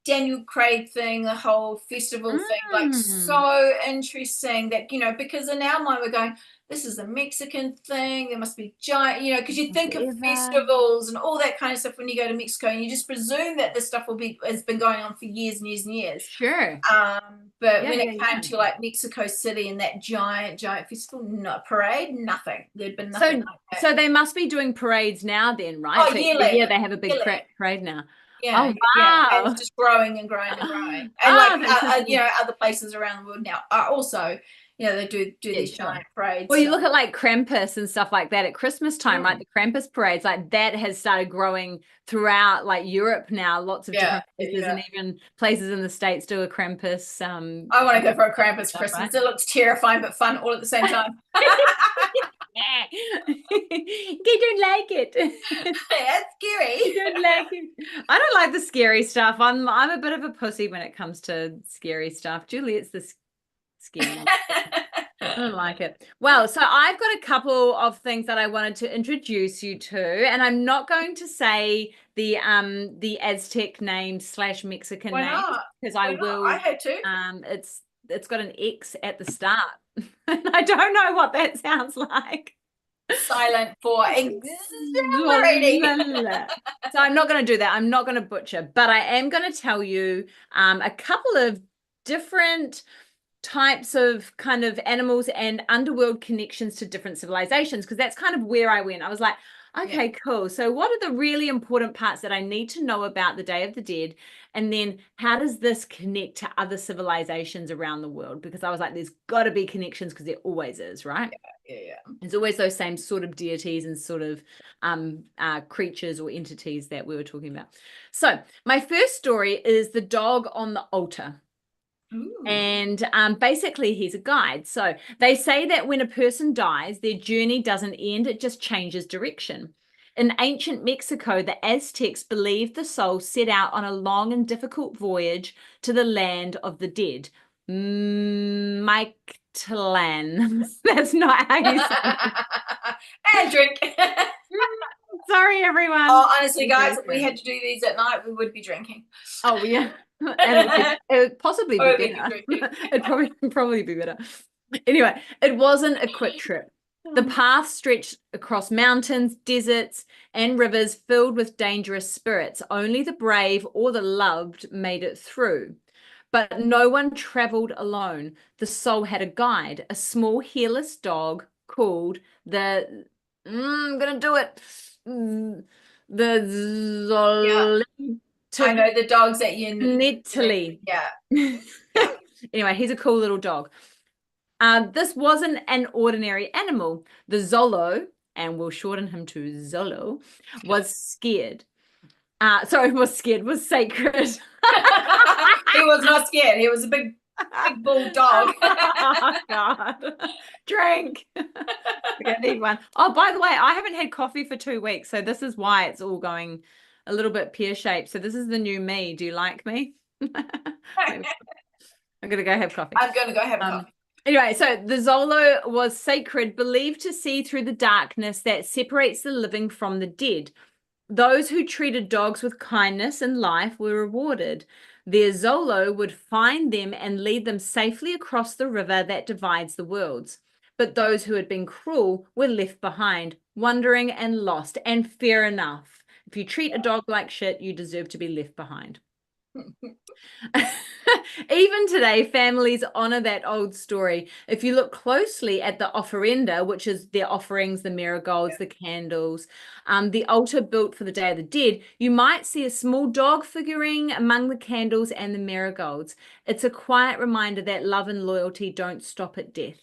Daniel Craig thing, the whole festival thing, like, so interesting, that because in our mind we're going, this is a Mexican thing, there must be giant, because you think of festivals and all that kind of stuff when you go to Mexico, and you just presume that this stuff has been going on for years and years and years. Sure. But when it came to like Mexico City and that giant festival, no parade, nothing. There'd been nothing like that. So they must be doing parades now then, right? Oh, yearly. Yeah, they have a big parade now. Yeah. Oh, wow. Yeah. And it's just growing and growing and growing. And other places around the world now are also, Yeah, they do Yeah, these sure. giant parades. Well, you look at like Krampus and stuff like that at Christmas time, right? Mm. The Krampus parades, like that has started growing throughout like Europe now. Lots of different places and even places in the States do a Krampus. I want to go for a Krampus stuff, Christmas. right? It looks terrifying but fun all at the same time. They don't like it. That's scary. They don't like it. I don't like the scary stuff. I'm a bit of a pussy when it comes to scary stuff. Juliet's the scary one. I don't like it. Well, so I've got a couple of things that I wanted to introduce you to, and I'm not going to say the Aztec names / Mexican Why names not? because Why I not? will. I had to. It's got an X at the start. And I don't know what that sounds like. Silent for exhilarating. So I'm not going to do that. I'm not going to butcher, but I am going to tell you a couple of different types of kind of animals and underworld connections to different civilizations, because that's kind of where I went. I was like, okay, cool. So what are the really important parts that I need to know about the Day of the Dead? And then how does this connect to other civilizations around the world? Because I was like, there's got to be connections because there always is, right? Yeah. There's always those same sort of deities and sort of creatures or entities that we were talking about. So my first story is the dog on the altar. Ooh. And basically, he's a guide. So they say that when a person dies, their journey doesn't end, it just changes direction. In ancient Mexico, the Aztecs believed the soul set out on a long and difficult voyage to the land of the dead. Mictlan. That's not how you say it. And drink. Sorry, everyone. Oh, honestly, guys, if we had to do these at night, we would be drinking. Oh, yeah. And it would possibly be better. It'd probably be better. Anyway, it wasn't a quick trip. The path stretched across mountains, deserts, and rivers filled with dangerous spirits. Only the brave or the loved made it through. But no one traveled alone. The soul had a guide, a small hairless dog called the I'm gonna do it. The I know the dogs that you Italy. Yeah. Anyway, he's a cool little dog. This wasn't an ordinary animal. The Zolo, and we'll shorten him to Zolo, was scared. Was sacred. He was not scared. He was a big bulldog. Oh, God. Drink. I need one. Oh, by the way, I haven't had coffee for 2 weeks, so this is why it's all going a little bit pear-shaped. So this is the new me. Do you like me? I'm gonna go have coffee. I'm gonna go have coffee. Anyway, so the Zolo was sacred, believed to see through the darkness that separates the living from the dead. Those who treated dogs with kindness and life were rewarded. Their Zolo would find them and lead them safely across the river that divides the worlds. But those who had been cruel were left behind, wandering and lost. And fair enough. If you treat a dog like shit, you deserve to be left behind. Even today, families honor that old story. If you look closely at the offerenda, which is their offerings, the marigolds, the candles, the altar built for the Day of the Dead, you might see a small dog figurine among the candles and the marigolds. It's a quiet reminder that love and loyalty don't stop at death.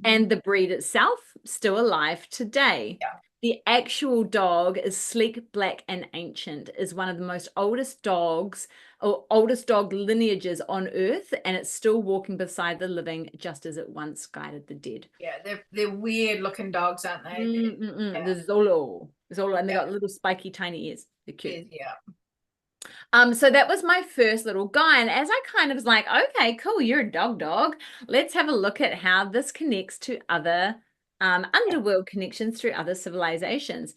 And the breed itself, still alive today. Yeah. The actual dog is sleek, black, and ancient, is one of the most oldest dog lineages on earth, and it's still walking beside the living just as it once guided the dead. Yeah, they're weird looking dogs, aren't they? Yeah. The Zolo, and they got little spiky tiny ears. They're cute. Yeah. So that was my first little guy, and as I kind of was like, okay, cool, you're a dog. Let's have a look at how this connects to other underworld connections through other civilizations.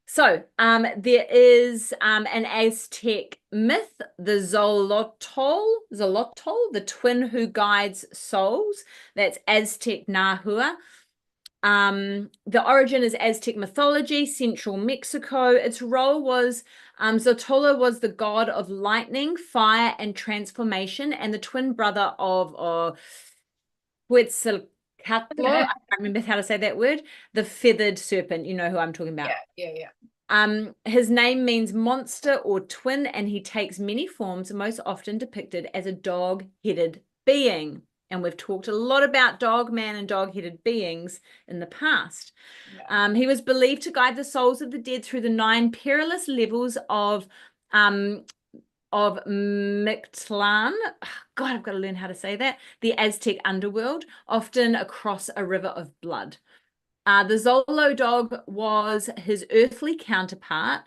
So there is an Aztec myth, the Xolotl, the twin who guides souls. That's Aztec Nahua. The origin is Aztec mythology, central Mexico. Its role was Xotolo was the god of lightning, fire, and transformation, and the twin brother of Quetzalcoatl. I can't remember how to say that word. The feathered serpent. You know who I'm talking about. Yeah. His name means monster or twin, and he takes many forms, most often depicted as a dog-headed being. And we've talked a lot about dog man and dog-headed beings in the past. Yeah. He was believed to guide the souls of the dead through the 9 perilous levels of Mictlan. God, I've got to learn how to say that. The Aztec underworld, often across a river of blood. The Zolo dog was his earthly counterpart,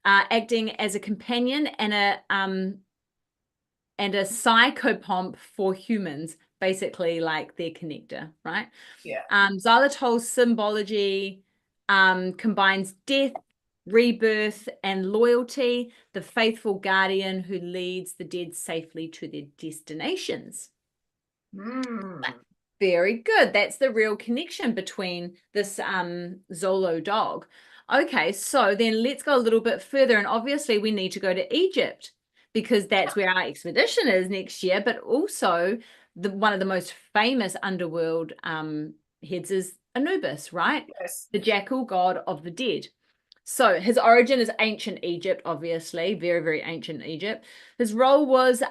acting as a companion and a psychopomp for humans, basically like their connector, right? Yeah. Xylitol's symbology combines death, rebirth, and loyalty, the faithful guardian who leads the dead safely to their destinations. Very good. That's the real connection between this Zolo dog. Okay, so then let's go a little bit further. And obviously we need to go to Egypt because that's where our expedition is next year. But also one of the most famous underworld heads is Anubis, right? Yes. The jackal god of the dead. So his origin is ancient Egypt, obviously, very, very ancient Egypt. His role was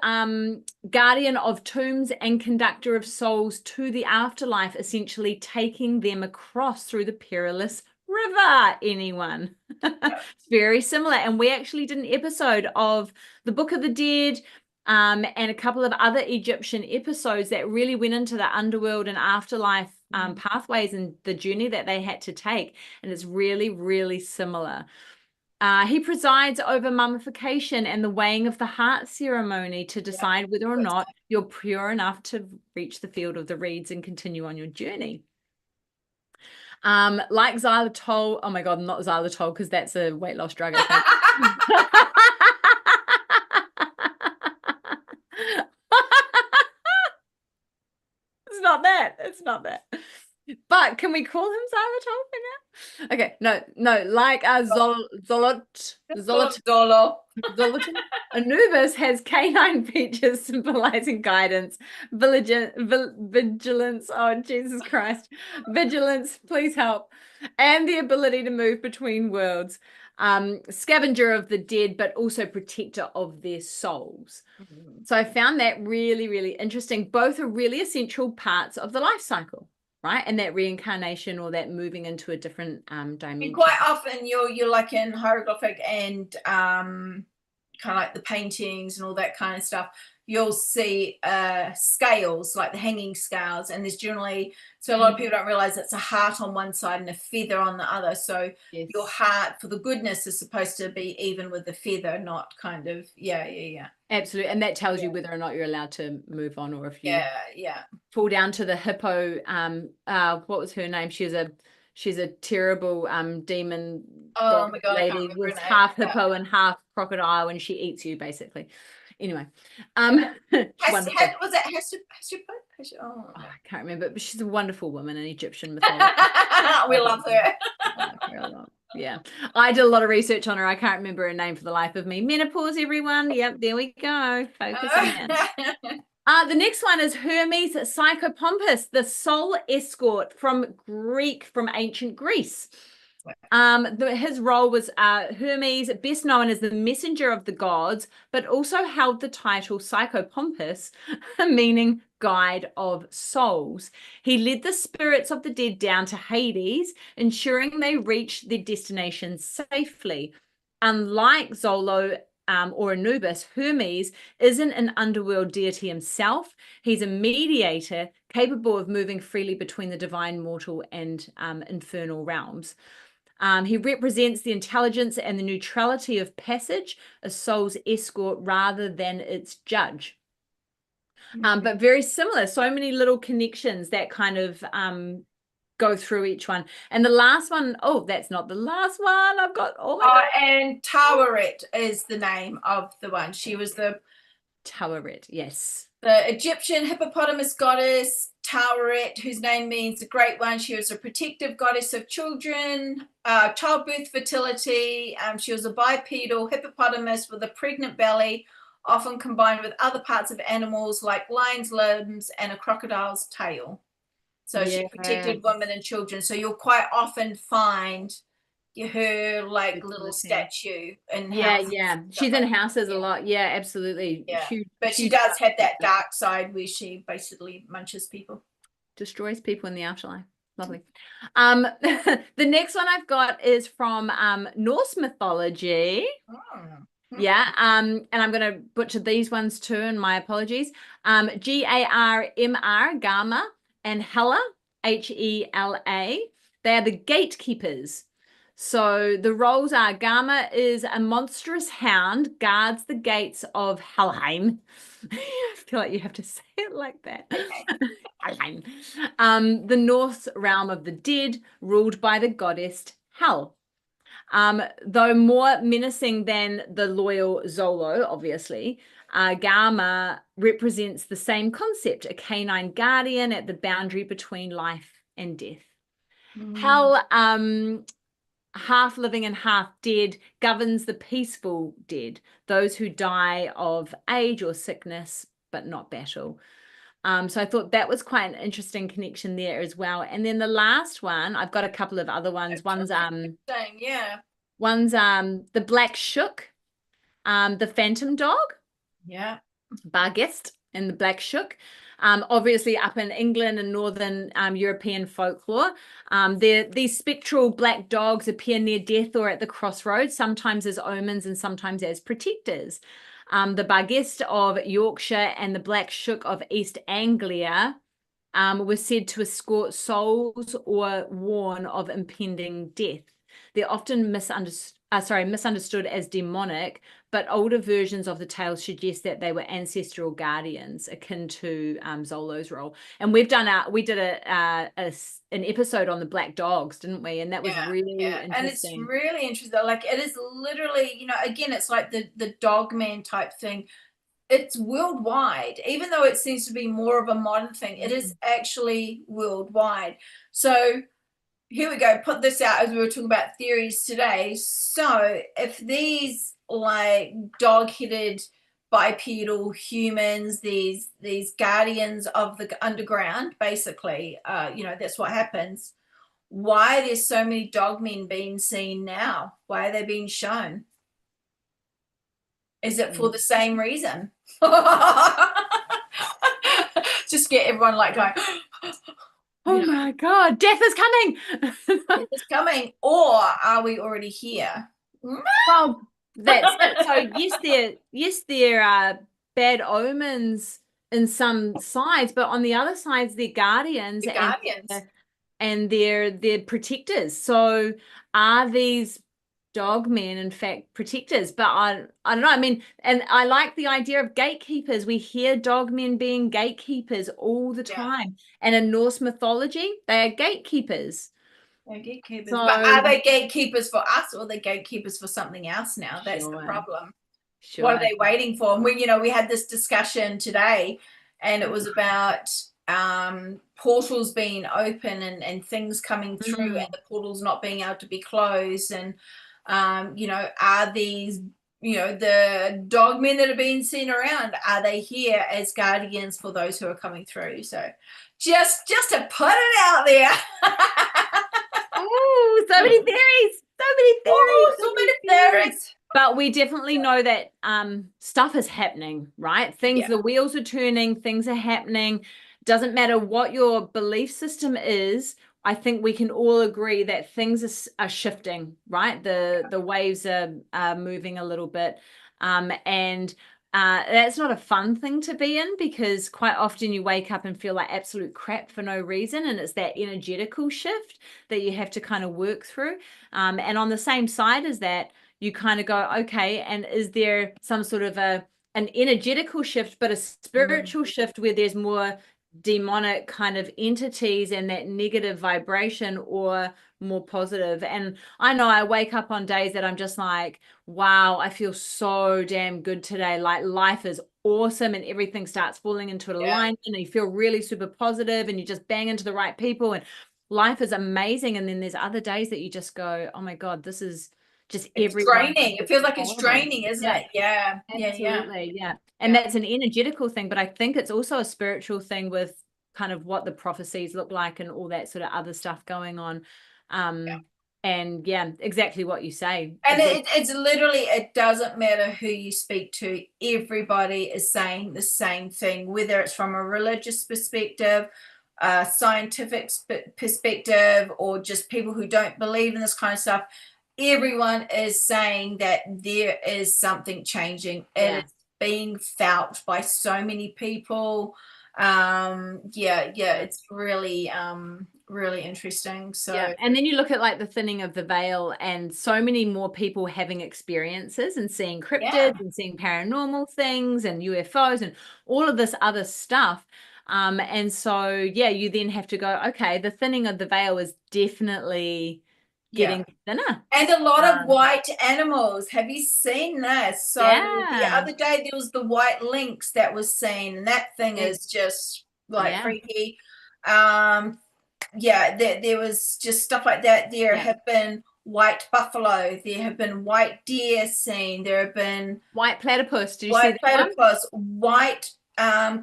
guardian of tombs and conductor of souls to the afterlife, essentially taking them across through the perilous river. Anyone? It's very similar. And we actually did an episode of the Book of the Dead and a couple of other Egyptian episodes that really went into the underworld and afterlife pathways and the journey that they had to take. And it's really, really similar. He presides over mummification and the weighing of the heart ceremony to decide whether or not you're pure enough to reach the field of the reeds and continue on your journey. Like xylitol, oh my God, not xylitol because that's a weight loss drug, I think. It's not that. It's not that. But can we call him xylitol for now? Okay, no, like Zolotin. Anubis has canine features symbolizing guidance, vigilance, oh Jesus Christ, vigilance, please help, and the ability to move between worlds. Scavenger of the dead, but also protector of their souls. So I found that really, really interesting. Both are really essential parts of the life cycle, right? And that reincarnation or that moving into a different dimension. And quite often you're like in hieroglyphic and kind of like the paintings and all that kind of stuff, you'll see scales, like the hanging scales, and there's generally, so a lot of people don't realize it's a heart on one side and a feather on the other. So your heart for the goodness is supposed to be even with the feather, not kind of absolutely. And that tells you whether or not you're allowed to move on, or if you yeah fall down to the hippo. What was her name? She's a terrible demon my God, lady with half hippo and half crocodile, and she eats you basically. Anyway, wonderful. Was it Hesheput? Oh, I can't remember, but she's a wonderful woman in Egyptian mythology. We love her. Yeah, I did a lot of research on her. I can't remember her name for the life of me. Menopause, everyone. Yep, there we go. Focusing in. The next one is Hermes Psychopompus, the soul escort from ancient Greece. His role was Hermes, best known as the messenger of the gods, but also held the title Psychopompus, meaning guide of souls. He led the spirits of the dead down to Hades, ensuring they reached their destination safely. Unlike Zolo or Anubis, Hermes isn't an underworld deity himself. He's a mediator capable of moving freely between the divine, mortal, and infernal realms. He represents the intelligence and the neutrality of passage, a soul's escort rather than its judge. But very similar, so many little connections that kind of go through each one. And the last one, oh, that's not the last one. I've got, oh my God. And Taweret is the name of the one. She was the Taweret, yes. The Egyptian hippopotamus goddess Taweret, whose name means the great one. She was a protective goddess of children, childbirth, fertility. She was a bipedal hippopotamus with a pregnant belly, often combined with other parts of animals like lion's limbs and a crocodile's tail. So she protected women and children. So you'll quite often find her like little Fertility. statue in Yeah, houses, yeah. stuff She's like in that. houses a lot. Yeah, absolutely. Yeah, Huge, but she huge does have that part. dark side where she basically munches people. Destroys people in the afterlife. Lovely. The next one I've got is from Norse mythology. Mm. Yeah, and I'm gonna butcher these ones too, and my apologies. Garmr, Garma, and Hela, Hela. They are the gatekeepers. So the roles are Garma is a monstrous hound, guards the gates of Helheim. I feel like you have to say it like that. Okay. Helheim. The Norse realm of the dead, ruled by the goddess Hel. Though more menacing than the loyal Zolo, obviously, Gama represents the same concept, a canine guardian at the boundary between life and death. Mm. Hell, half living and half dead, governs the peaceful dead, those who die of age or sickness, but not battle. So I thought that was quite an interesting connection there as well. And then the last one, I've got a couple of other ones. Yeah. One's the Black Shook, the Phantom Dog, Yeah. Barghest, and the Black Shook. Obviously up in England and Northern European folklore. These spectral black dogs appear near death or at the crossroads, sometimes as omens and sometimes as protectors. The Barghest of Yorkshire and the Black Shook of East Anglia were said to escort souls or warn of impending death. They're often misunderstood as demonic, but older versions of the tales suggest that they were ancestral guardians akin to Zolo's role. And we did an episode on the black dogs, didn't we? And that was Yeah, really yeah, and it's interesting. really interesting. Like it is literally, again, it's like the dog man type thing. It's worldwide, even though it seems to be more of a modern thing. It is actually worldwide. So here we go. Put this out as we were talking about theories today. So if these like dog-headed bipedal humans, these guardians of the underground, basically, that's what happens. Why there's so many dogmen being seen now? Why are they being shown? Is it for the same reason? Just get everyone like going, Oh my God, death is coming. it's coming, or are we already here? Well, that's it. So there are bad omens in some sides, but on the other sides, they're guardians The guardians. and they're protectors. So are these dog men in fact protectors? But I don't know. I mean, and I like the idea of gatekeepers. We hear dog men being gatekeepers all the Yeah, time. And in Norse mythology, they are gatekeepers. they're gatekeepers. But So are they gatekeepers for us, or are they gatekeepers for something else now? That's the sure, problem. What are sure. they waiting for? And we had this discussion today, and it was about portals being open and things coming through, and the portals not being able to be closed. And are these the dogmen that are being seen around, are they here as guardians for those who are coming through? So just to put it out there. Oh, so many theories. So many theories. Oh, so many theories. But we definitely know that stuff is happening, right? Yeah. The wheels are turning, things are happening. Doesn't matter what your belief system is. I think we can all agree that things are shifting, right? The waves are moving a little bit. And that's not a fun thing to be in, because quite often you wake up and feel like absolute crap for no reason. And it's that energetical shift that you have to kind of work through. And on the same side as that, you kind of go, okay, and is there some sort of an energetical shift, but a spiritual shift where there's more demonic kind of entities and that negative vibration, or more positive? And I know I wake up on days that I'm just like, wow, I feel so damn good today. Like life is awesome and everything starts falling into alignment and you feel really super positive and you just bang into the right people and life is amazing. And then there's other days that you just go, oh my God, this is just It's everyone draining. It feels like it's horrible. draining, isn't Yeah, it? Yeah. absolutely. Yeah. And Yeah. that's an energetical thing, but I think it's also a spiritual thing with kind of what the prophecies look like and all that sort of other stuff going on. And yeah, exactly what you say. And it's literally, it doesn't matter who you speak to, everybody is saying the same thing, whether it's from a religious perspective, a scientific perspective, or just people who don't believe in this kind of stuff. Everyone is saying that there is something changing. Yeah. It is being felt by so many people. It's really interesting. So Yeah. And then you look at like the thinning of the veil, and so many more people having experiences and seeing yeah, cryptids and seeing paranormal things and UFOs and all of this other stuff. And so, yeah, you then have to go, okay, the thinning of the veil is definitely yeah. getting thinner. And a lot of Um, white animals. Have you seen this? So the yeah. other day there was the white lynx that was seen, and that thing It- is just like yeah. freaky. There was just stuff like that. There Yeah. have been white buffalo, there have been white deer seen, there have been White platypus. Did you see white that one? platypus, white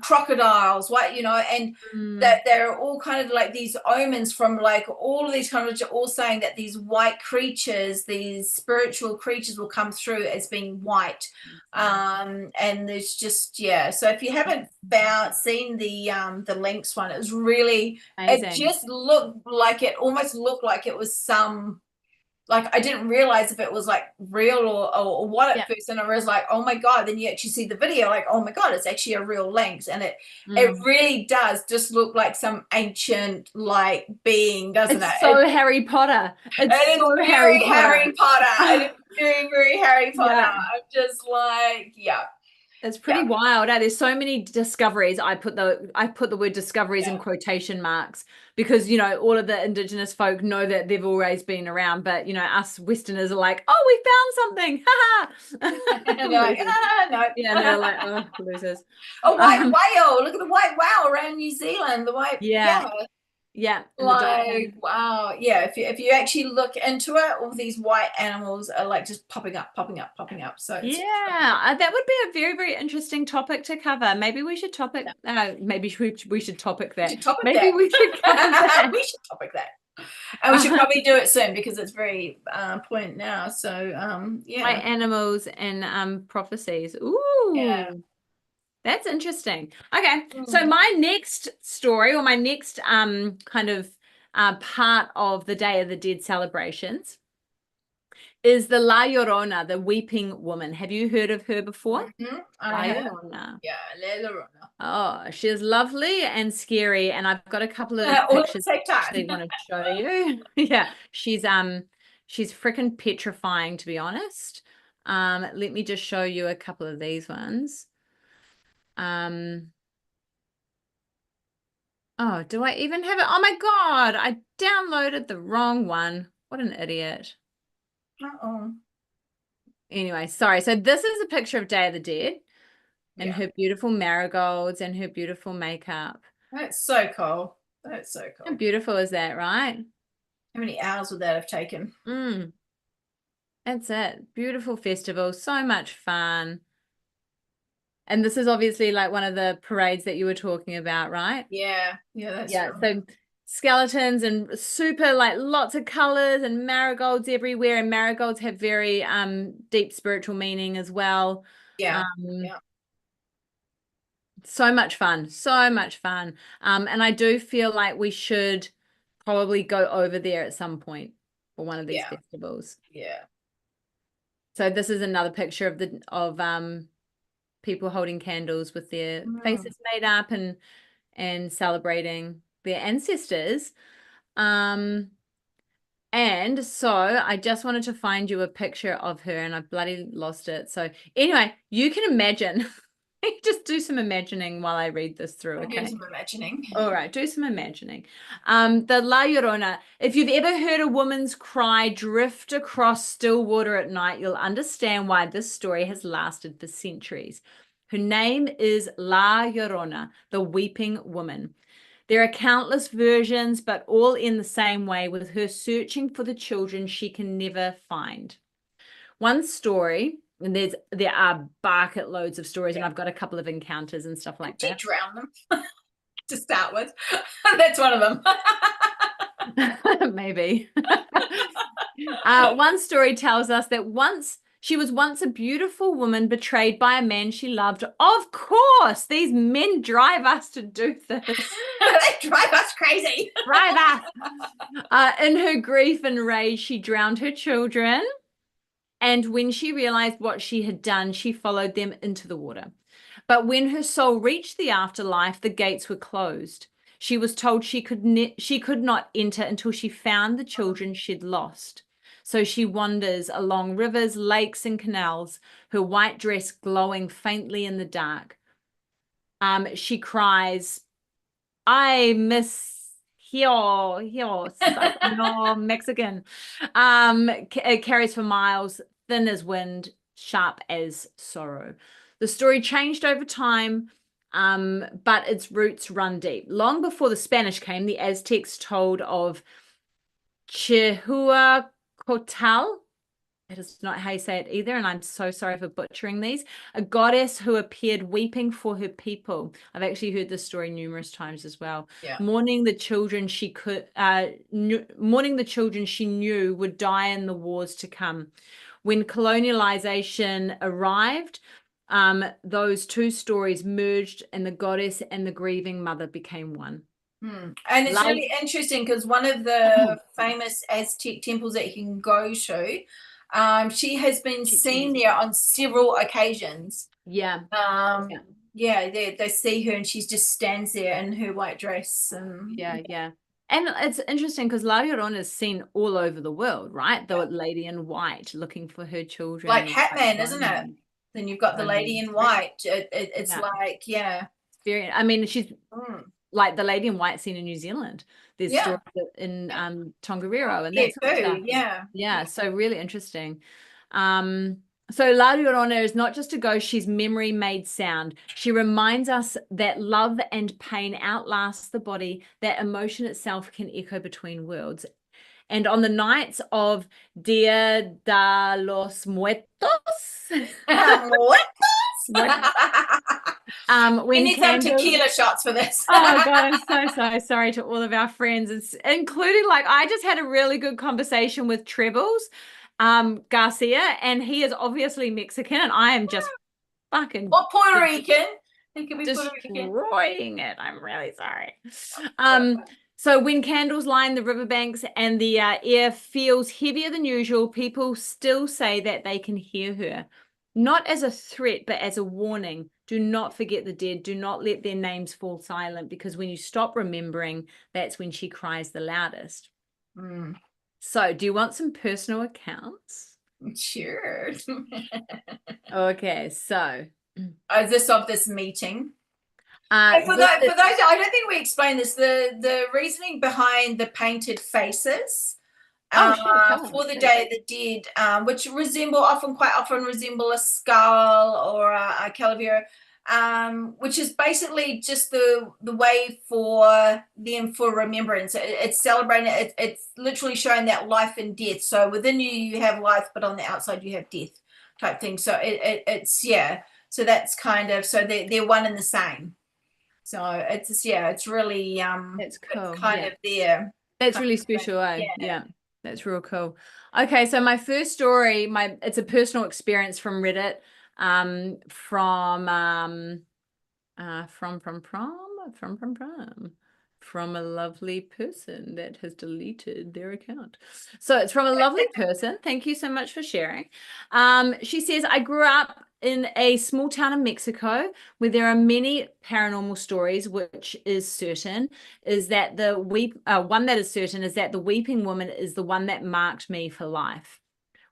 crocodiles, white, and Mm, that there are all kind of like these omens from like all of these kind of all saying that these white creatures, these spiritual creatures, will come through as being white. And there's just so if you haven't seen the lynx one, it's really, it amazing. just looked like, it almost looked like it was some, like I didn't realize if it was like real or what Yeah. at first, and I was like, oh my god, then you actually see the video, like, oh my god, it's actually a real lynx, and it Mm. really does just look like some ancient like being, doesn't it? It's so Harry Potter. It's It is so Harry very Potter. Harry Potter. It is very Harry Potter. Yeah. I'm just like, It's yeah, pretty wild. There's so many discoveries. I put the word discoveries in yeah. quotation marks because all of the indigenous folk know that they've always been around, but us Westerners are like, oh, we found something. Ha And they're like, losers. no. Yeah, and they're like, oh, losers. A white Um, whale. Look at the white whale around New Zealand. The white, yeah, yeah, and the like, dolphin. wow, yeah. If you actually look into it, all these white animals are like just popping up, popping up, popping up. So it's Yeah, that would be a very, very interesting topic to cover. Maybe we should topic. Maybe we should topic we that. should topic Maybe that. we should cover that. We should topic that, and we should probably do it soon because it's very point now. So By yeah, animals and prophecies. yeah. Ooh, that's interesting. Okay, so Mm. my next story, or my next kind of part of the Day of the Dead celebrations, is the La Llorona, the weeping woman. Have you heard of her before? I La have, Llorona. yeah, later on. Oh, she's lovely and scary, and I've got a couple of All at the pictures same I actually time. want to show you. Yeah, she's freaking petrifying, to be honest. Let me just show you a couple of these ones. Oh, do I even have it? Oh my God, I downloaded the wrong one. What an idiot. Uh-oh. Anyway, sorry. So this is a picture of Day of the Dead and Yeah, her beautiful marigolds and her beautiful makeup. that's so cool. That's so How cool. beautiful is that, right? How many hours would that have taken? Mm. That's it. Beautiful festival. So much fun. And this is obviously like one of the parades that you were talking about, right? Yeah, that's Yeah. true. So skeletons and super like lots of colors and marigolds everywhere. And marigolds have very deep spiritual meaning as well. Yeah, Um, yeah, so much fun. So much fun. And I do feel like we should probably go over there at some point for one of these yeah, festivals. yeah. So this is another picture of people holding candles with their Mm. faces made up and celebrating their ancestors. Um, and so I just wanted to find you a picture of her and I bloody lost it. So anyway, you can imagine. Just do some imagining while I read this through, I'll do okay? some imagining. All right, do some imagining. The La Llorona. If you've ever heard a woman's cry drift across still water at night, you'll understand why this story has lasted for centuries. Her name is La Llorona, the weeping woman. There are countless versions, but all in the same way, with her searching for the children she can never find. One story, and there are bucket loads of stories, and Yeah. I've got a couple of encounters and stuff like Did you that. drown them to start with? That's one of them. Maybe. One story tells us that she was once a beautiful woman betrayed by a man she loved. Of course, these men drive us to do this. They drive us crazy. Drive us. In her grief and rage, she drowned her children. And when she realized what she had done, she followed them into the water. But when her soul reached the afterlife, the gates were closed. She was told she could not enter until she found the children she'd lost. So she wanders along rivers, lakes, and canals, her white dress glowing faintly in the dark. She cries, I miss here, no Mexican. It carries for miles, thin as wind, sharp as sorrow. The story changed over time, but its roots run deep. Long before the Spanish came, the Aztecs told of Chihuahua. That is not how you say it either, and I'm so sorry for butchering these. A goddess who appeared weeping for her people. I've actually heard this story numerous times as well. Yeah. Mourning the children she knew would die in the wars to come. When colonialization arrived, those two stories merged, and the goddess and the grieving mother became one. And it's really interesting because one of the famous Aztec temples that you can go to, she has been seen there on several occasions. Yeah. They see her and she just stands there in her white dress. And And it's interesting because La Llorona is seen all over the world, right? The lady in white looking for her children. Like Hatman, isn't it? Then you've got the lady in white. It's like, very, I mean, she's like the lady in white seen in New Zealand. There's stories in Tongariro and that sort of stuff. Yeah, so really interesting. So La Llorona is not just a ghost, she's memory made sound. She reminds us that love and pain outlast the body, that emotion itself can echo between worlds. And on the nights of Dia de los Muertos, we need some tequila shots for this. Oh God, I'm so sorry to all of our friends, including like I just had a really good conversation with Trebles Garcia, and he is obviously Mexican, and I am just fucking or Puerto Rican. He could be destroying it. I'm really sorry. So when candles line the riverbanks and the air feels heavier than usual, people still say that they can hear her. Not as a threat, but as a warning. Do not forget the dead. Do not let their names fall silent, because when you stop remembering, that's when she cries the loudest. So do you want some personal accounts? Sure. Okay, so. Is this of this meeting? For those, I don't think we explained this. The reasoning behind the painted faces for the Day of the Dead, which quite often resemble a skull or a calavera, which is basically just the way for them for remembrance. It's celebrating. It's literally showing that life and death. So within you have life, but on the outside you have death, type thing. So it's So that's kind of they're one and the same. So it's really it's cool. It's kind of there. That's really special, eh? Yeah, that's real cool. Okay, so my first story, it's a personal experience from Reddit, from a lovely person that has deleted their account. So it's from a lovely person. Thank you so much for sharing. She says, I grew up in a small town in Mexico where there are many paranormal stories. Which is certain is that one that is certain is that the weeping woman is the one that marked me for life.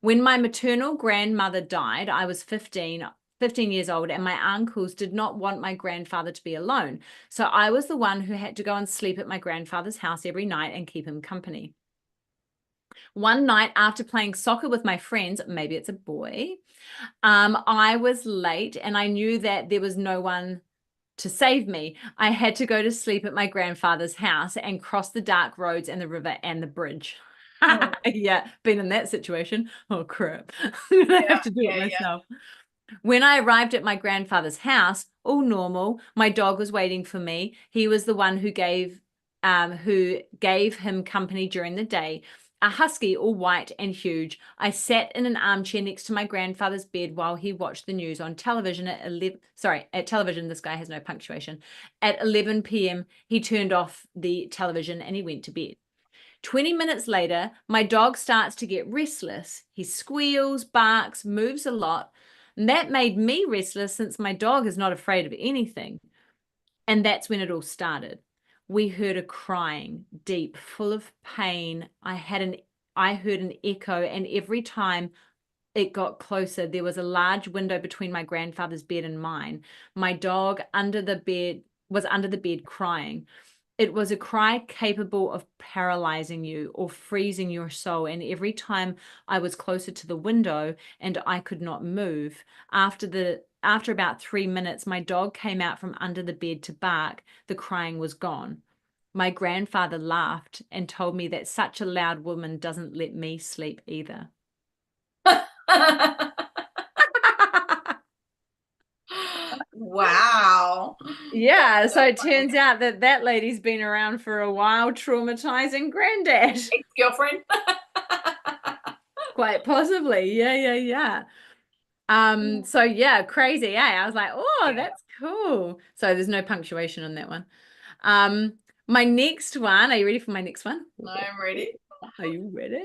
When my maternal grandmother died, I was 15 years old, and my uncles did not want my grandfather to be alone. So I was the one who had to go and sleep at my grandfather's house every night and keep him company. One night after playing soccer with my friends, maybe it's a boy, I was late and I knew that there was no one to save me. I had to go to sleep at my grandfather's house and cross the dark roads and the river and the bridge. Yeah, been in that situation. Oh, crap. I have to do it myself. When I arrived at my grandfather's house, all normal, my dog was waiting for me. He was the one who gave him company during the day. a husky, all white and huge. I sat in an armchair next to my grandfather's bed while he watched the news on television at 11. Sorry, at television, this guy has no punctuation. At 11 p.m., he turned off the television and he went to bed. 20 minutes later, my dog starts to get restless. He squeals, barks, moves a lot. And that made me restless since my dog is not afraid of anything. And that's when it all started. We heard a crying, deep, full of pain. I heard an echo, and every time it got closer, there was a large window between my grandfather's bed and mine. My dog was under the bed crying. It was a cry capable of paralyzing you or freezing your soul. And every time I was closer to the window and I could not move, after about 3 minutes, my dog came out from under the bed to bark. The crying was gone. My grandfather laughed and told me that such a loud woman doesn't let me sleep either. Wow. Yeah, so it turns out that that lady's been around for a while, traumatizing granddad. Ex-girlfriend. Quite possibly. Yeah. So yeah, crazy, eh? I was like, oh, that's cool. So there's no punctuation on that one. My next one, are you ready for my next one? I'm ready. Are you ready?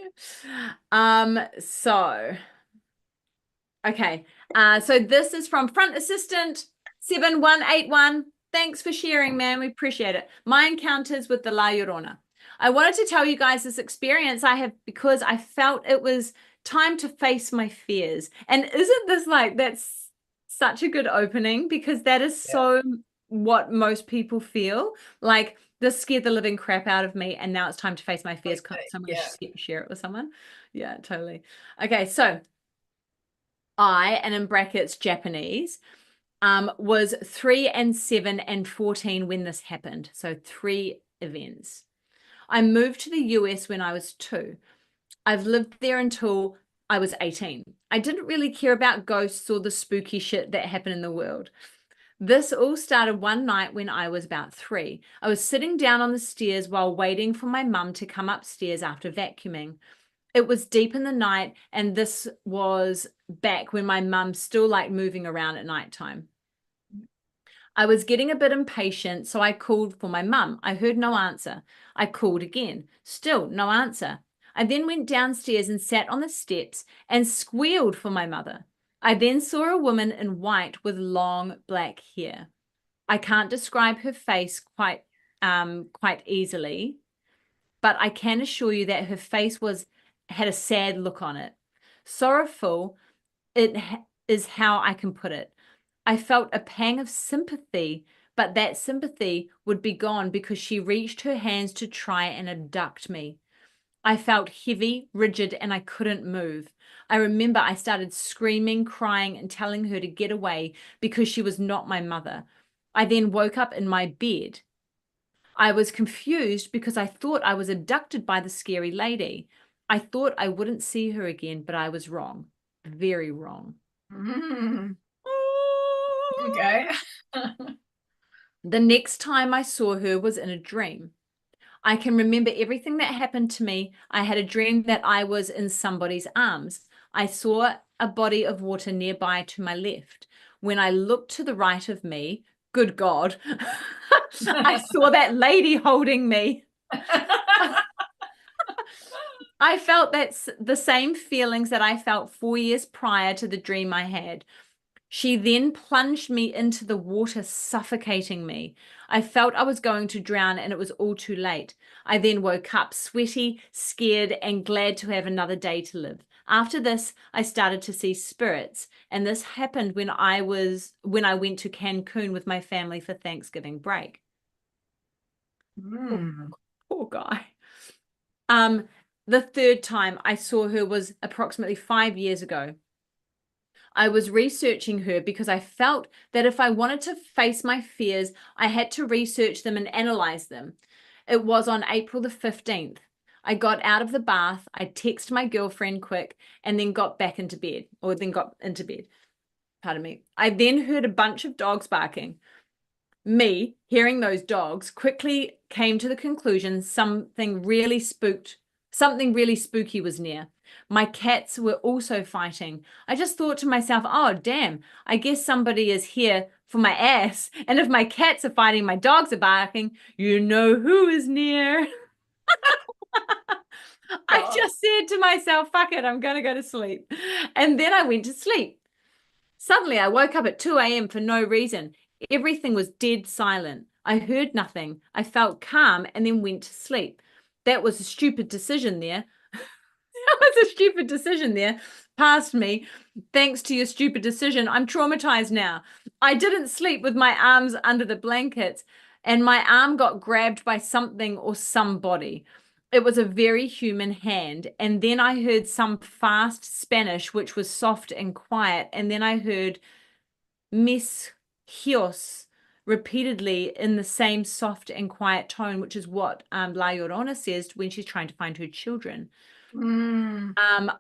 So okay. So this is from Front Assistant 7181. Thanks for sharing, man. We appreciate it. My encounters with the La Llorona. I wanted to tell you guys this experience I have because I felt it was time to face my fears. And isn't this like, that's such a good opening because that is so what most people feel. Like, this scared the living crap out of me, and now it's time to face my fears. Okay, So I'm going to share it with someone. Yeah, totally. Okay, so and in brackets Japanese, was 3 and 7 and 14 when this happened. So 3 events. I moved to the US when I was 2. I've lived there until I was 18. I didn't really care about ghosts or the spooky shit that happened in the world. This all started one night when I was about 3. I was sitting down on the stairs while waiting for my mum to come upstairs after vacuuming. It was deep in the night, and this was back when my mum still liked moving around at nighttime. I was getting a bit impatient, so I called for my mum. I heard no answer. I called again. Still no answer. I then went downstairs and sat on the steps and squealed for my mother. I then saw a woman in white with long black hair. I can't describe her face quite easily, but I can assure you that her face had a sad look on it. Sorrowful, is how I can put it. I felt a pang of sympathy, but that sympathy would be gone because she reached her hands to try and abduct me. I felt heavy, rigid, and I couldn't move. I remember I started screaming, crying, and telling her to get away because she was not my mother. I then woke up in my bed. I was confused because I thought I was abducted by the scary lady. I thought I wouldn't see her again, but I was wrong. Very wrong. Okay. The next time I saw her was in a dream. I can remember everything that happened to me. I had a dream that I was in somebody's arms. I saw a body of water nearby to my left. When I looked to the right of me, good God, I saw that lady holding me. I felt the same feelings that I felt 4 years prior to the dream I had. She then plunged me into the water, suffocating me. I felt I was going to drown, and it was all too late. I then woke up sweaty, scared, and glad to have another day to live. After this, I started to see spirits, and this happened when I went to Cancun with my family for Thanksgiving break. Poor guy. The third time I saw her was approximately 5 years ago. I was researching her because I felt that if I wanted to face my fears, I had to research them and analyze them. It was on April the 15th. I got out of the bath, I texted my girlfriend quick, and then got into bed. Pardon me. I then heard a bunch of dogs barking. Me, hearing those dogs, quickly came to the conclusion something really spooked Something really spooky was near. My cats were also fighting. I just thought to myself, oh, damn, I guess somebody is here for my ass. And if my cats are fighting, my dogs are barking, you know who is near. I God. just said to myself, fuck it, I'm going to go to sleep. And then I went to sleep. Suddenly, I woke up at 2 a.m. for no reason. Everything was dead silent. I heard nothing. I felt calm and then went to sleep. That was a stupid decision there. That was a stupid decision there. Past me. Thanks to your stupid decision, I'm traumatized now. I didn't sleep with my arms under the blankets, and my arm got grabbed by something or somebody. It was a very human hand. And then I heard some fast Spanish, which was soft and quiet. And then I heard Miss Hios repeatedly in the same soft and quiet tone, which is what La Llorona says when she's trying to find her children. Mm.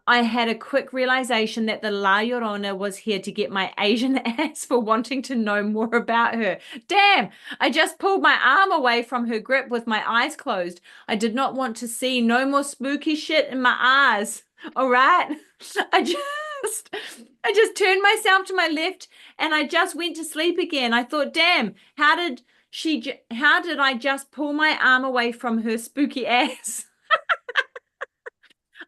I had a quick realization that the La Llorona was here to get my Asian ass for wanting to know more about her. Damn, I just pulled my arm away from her grip with my eyes closed. I did not want to see no more spooky shit in my eyes. All right. I just turned myself to my left and I just went to sleep again. I thought, damn, how did I just pull my arm away from her spooky ass?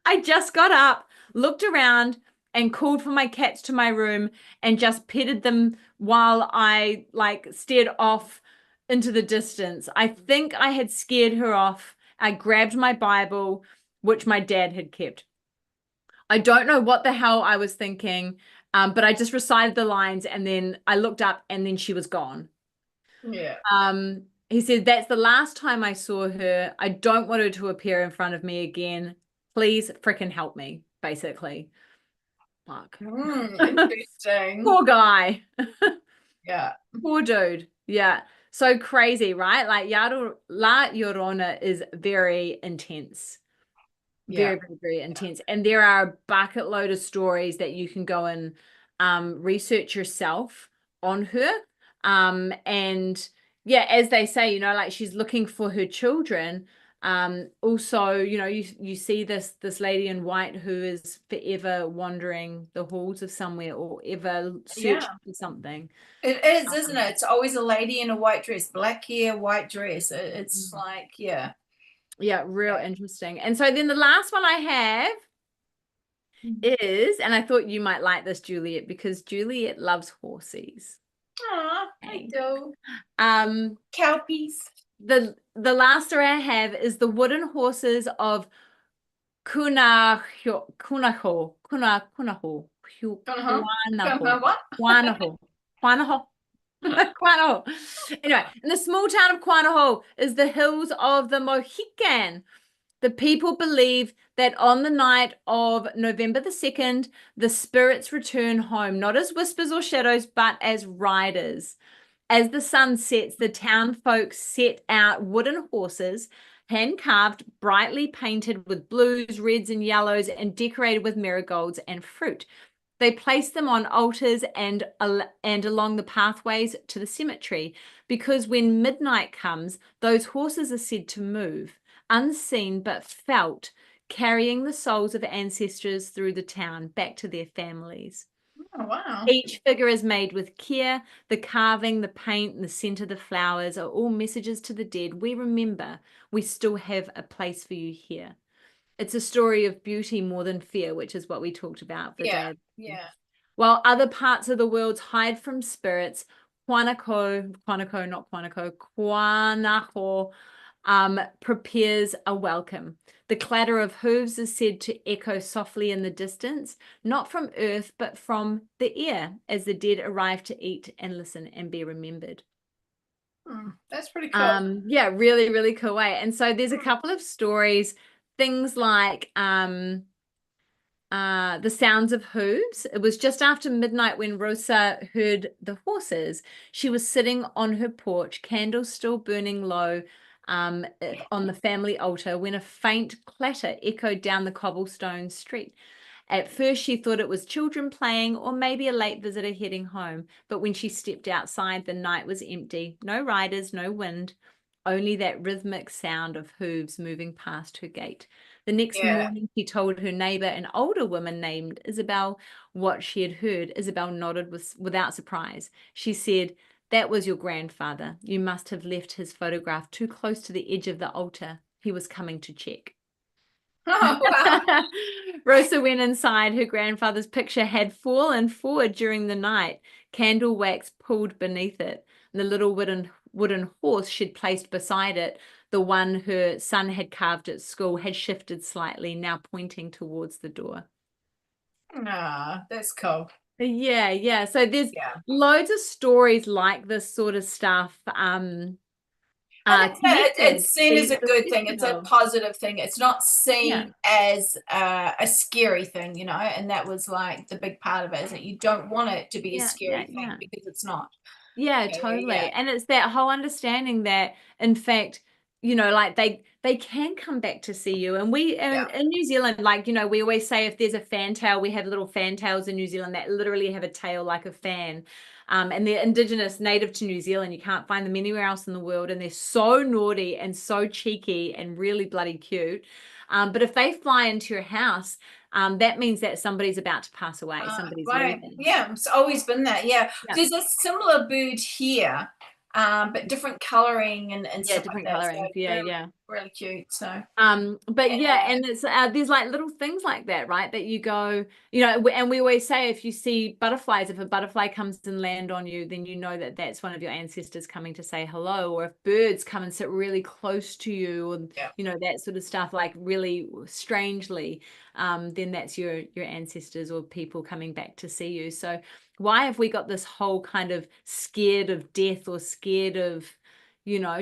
I just got up, looked around, and called for my cats to my room and just petted them while I like stared off into the distance. I think I had scared her off. I grabbed my Bible, which my dad had kept. I don't know what the hell I was thinking, but I just recited the lines and then I looked up and then she was gone. Yeah. He said, that's the last time I saw her. I don't want her to appear in front of me again. Please freaking help me, basically. Fuck. Interesting. Poor guy. Yeah. Poor dude. Yeah. So crazy, right? Like La Llorona is very intense. Yeah. Very, very, very intense. And there are a bucket load of stories that you can go and research yourself on her. And yeah, as they say, you know, like she's looking for her children. Also, you know, you see this lady in white who is forever wandering the halls of somewhere or ever searching Yeah. for something. It is, isn't it? It's always a lady in a white dress, black hair, white dress. It's Mm. like, yeah. Yeah, real Yeah. interesting. And so then the last one I have is, and I thought you might like this, Juliet, because Juliet loves horses. Aw, I Okay. do. Um, Cowpiece. the last story I have is the wooden horses of Kunaho, Uh-huh. Kuanaho, What? Kuanaho, Kuanaho, Kuanaho. Anyway, in the small town of Kuanaho is the hills of the Mohican. The people believe that on the night of November the 2nd, the spirits return home, not as whispers or shadows, but as riders. As the sun sets, the town folks set out wooden horses, hand carved, brightly painted with blues, reds, and yellows, and decorated with marigolds and fruit. They place them on altars and along the pathways to the cemetery, because when midnight comes, those horses are said to move, unseen but felt, carrying the souls of ancestors through the town back to their families. Oh, wow. Each figure is made with care. The carving, the paint, and the scent of the flowers are all messages to the dead. We remember we still have a place for you here. It's a story of beauty more than fear, which is what we talked about the Yeah. day. Yeah. While other parts of the world hide from spirits, Quanaho prepares a welcome. The clatter of hooves is said to echo softly in the distance, not from earth, but from the air, as the dead arrive to eat and listen and be remembered. That's pretty cool. Yeah, really, really cool way. And so there's a couple of stories, things like the sounds of hooves. It was just after midnight when Rosa heard the horses. She was sitting on her porch, candles still burning low on the family altar, when a faint clatter echoed down the cobblestone street. At first, she thought it was children playing or maybe a late visitor heading home. But when she stepped outside, the night was empty. No riders, no wind, only that rhythmic sound of hooves moving past her gate. The next Yeah. morning, she told her neighbor, an older woman named Isabel, what she had heard. Isabel nodded without surprise. She said, "That was your grandfather. You must have left his photograph too close to the edge of the altar. He was coming to check." Oh, wow. Rosa went inside. Her grandfather's picture had fallen forward during the night, candle wax pulled beneath it. The little wooden horse she'd placed beside it, the one her son had carved at school, had shifted slightly, now pointing towards the door. Ah, that's cool. Yeah, yeah. So there's Yeah. loads of stories like this sort of stuff. And it's Connected to seen as a the good thing. It's a festival. positive thing. It's not Yeah, seen as a scary thing, you know. And that was like the big part of it, is that you don't want it to be a yeah, yeah, scary thing yeah. because it's not. Yeah, Yeah, yeah, yeah. totally. And it's that whole understanding that, in fact, like they can come back to see you. And we Yeah. in New Zealand, like, we always say if there's a fantail, we have little fantails in New Zealand that literally have a tail like a fan. And they're indigenous, native to New Zealand. You can't find them anywhere else in the world. And they're so naughty and so cheeky and really bloody cute. But if they fly into your house, that means that somebody's about to pass away, somebody's Right. leaving. Yeah, it's always been that. Yeah. Yeah. There's a similar bird here, but different coloring and Yeah, stuff like different that. So colorings. Yeah, they're yeah. really cute. So But yeah, yeah, and it's there's like little things like that, right? That you go, and we always say if you see butterflies, if a butterfly comes and land on you, then you know that that's one of your ancestors coming to say hello. Or if birds come and sit really close to you, and yeah. that sort of stuff, like really strangely, then that's your ancestors or people coming back to see you. So why have we got this whole kind of scared of death or scared of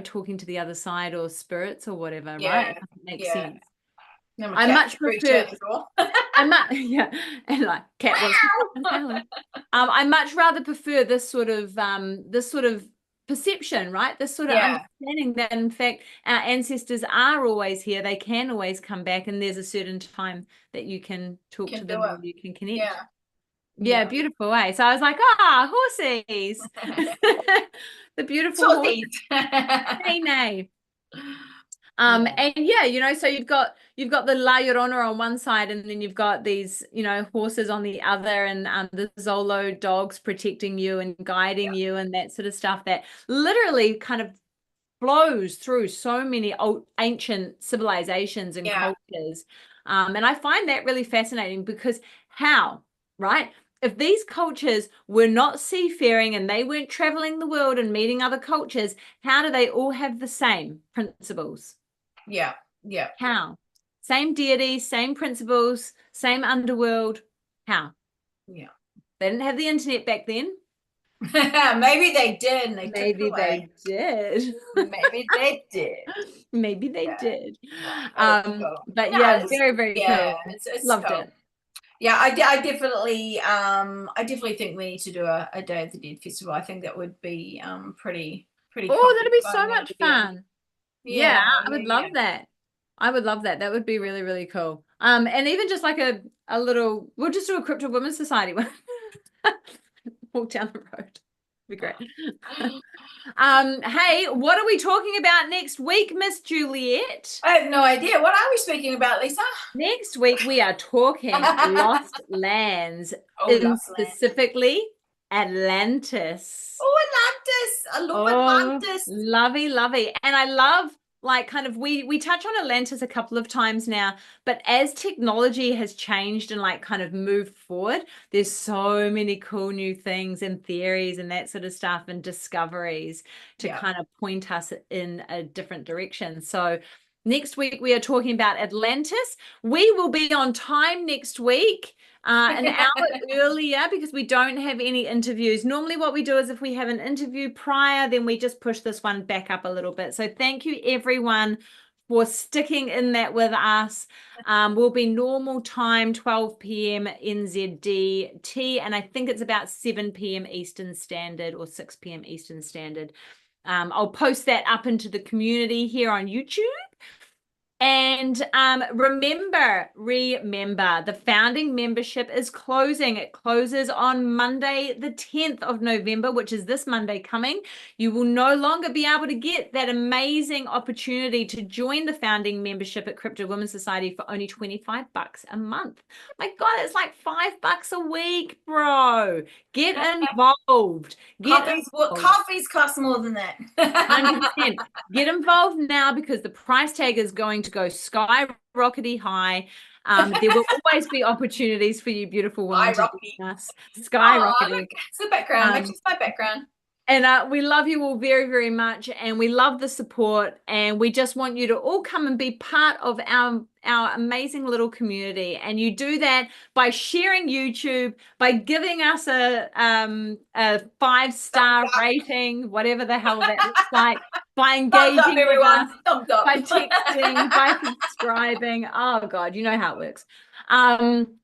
talking to the other side or spirits or whatever, right? Yeah, It doesn't make yeah. sense. No, my I cat much freaked prefer, out the door. yeah, and like cat wants to come and say hello. I much rather prefer this sort of perception, right? This sort of Yeah, understanding that in fact our ancestors are always here. They can always come back, and there's a certain time that you can talk to can do them it. or you can connect. Yeah, Yeah, yeah. beautiful way. So I was like, horsies. The beautiful horse. Saucies. Nay, nay. Yeah, And yeah, so you've got the La Llorona on one side, and then you've got these, horses on the other, and the Zolo dogs protecting you and guiding you and that sort of stuff that literally kind of flows through so many old ancient civilizations and yeah, cultures. And I find that really fascinating because right? If these cultures were not seafaring and they weren't traveling the world and meeting other cultures, how do they all have the same principles? yeah, yeah, How? Same deities, same principles, same underworld. How? yeah. They didn't have the internet back then. Maybe they did and they took it Maybe they away. did. Maybe they did. Maybe they Yeah, did. it's cool. But No, yeah, it's, very, very yeah, cool. it's Loved cool. it. Yeah, I definitely think we need to do a Day of the Dead festival. I think that would be pretty cool Oh, that'd be so going over much there. fun. Yeah, Yeah, I yeah, would yeah. love that. I would love that. That would be really, really cool. And even just like a little, we'll just do a Cryptid Women's Society one. Walk down the road. Be great. Hey, what are we talking about next week, Miss Juliet? I have no idea. What are we speaking about, Lisa? Next week we are talking lost lands, Oh, in Lost Land. specifically Atlantis. Oh, Atlantis. I love Oh, Atlantis. lovey, lovey. And I love like kind of we touch on Atlantis a couple of times now, but as technology has changed and like kind of moved forward, there's so many cool new things and theories and that sort of stuff and discoveries to Yeah. kind of point us in a different direction. So next week we are talking about Atlantis. We will be on time next week. An hour earlier because we don't have any interviews. Normally what we do is if we have an interview prior, then we just push this one back up a little bit. So thank you everyone for sticking in that with us. We'll be normal time, 12 p.m. NZDT, and I think it's about 7 p.m. Eastern Standard or 6 p.m. Eastern Standard. I'll post that up into the community here on YouTube. And remember, the founding membership is closing. It closes on Monday, the 10th of November, which is this Monday coming. You will no longer be able to get that amazing opportunity to join the founding membership at Cryptid Women's Society for only $25 a month. My God, it's like $5 a week, bro. Get involved. Coffees cost more than that. 100%. Get involved now because the price tag is going to go skyrocketing high. There will always be opportunities for you beautiful women to join us. Skyrocketing. It's the background. Matches my background. And we love you all very, very much. And we love the support. And we just want you to all come and be part of our amazing little community. And you do that by sharing YouTube, by giving us a 5-star rating, whatever the hell that looks like, by engaging with us, by texting, by subscribing. Oh God, you know how it works.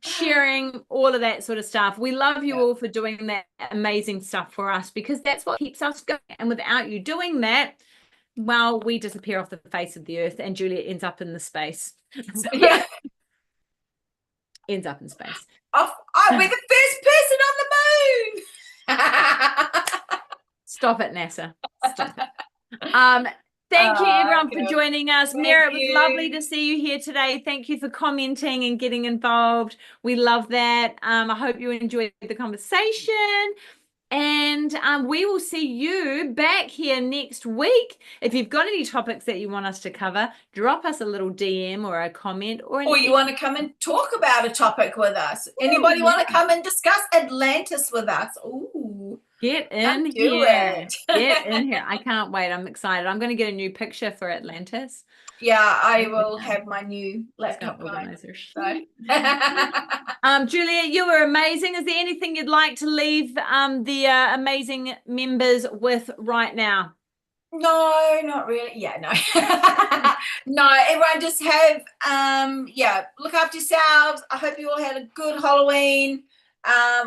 Sharing all of that sort of stuff. We love you all for doing that amazing stuff for us because that's what keeps us going. And without you doing that, well, we disappear off the face of the earth and Julia ends up in the space. Yeah. Ends up in space. I'll be the first person on the moon. Stop it, NASA. Stop it. Thank you, everyone, for joining us. Mira, it was lovely to see you here today. Thank you for commenting and getting involved. We love that. I hope you enjoyed the conversation. And we will see you back here next week. If you've got any topics that you want us to cover, drop us a little DM or a comment. Or you want to come and talk about a topic with us. Anybody want to come and discuss Atlantis with us? Ooh. Get in here. Get in here. I can't wait. I'm excited. I'm going to get a new picture for Atlantis. Yeah, I will have my new laptop going. So. Julia, you were amazing. Is there anything you'd like to leave the amazing members with right now? No, not really. Yeah, no. No, everyone just have look after yourselves. I hope you all had a good Halloween.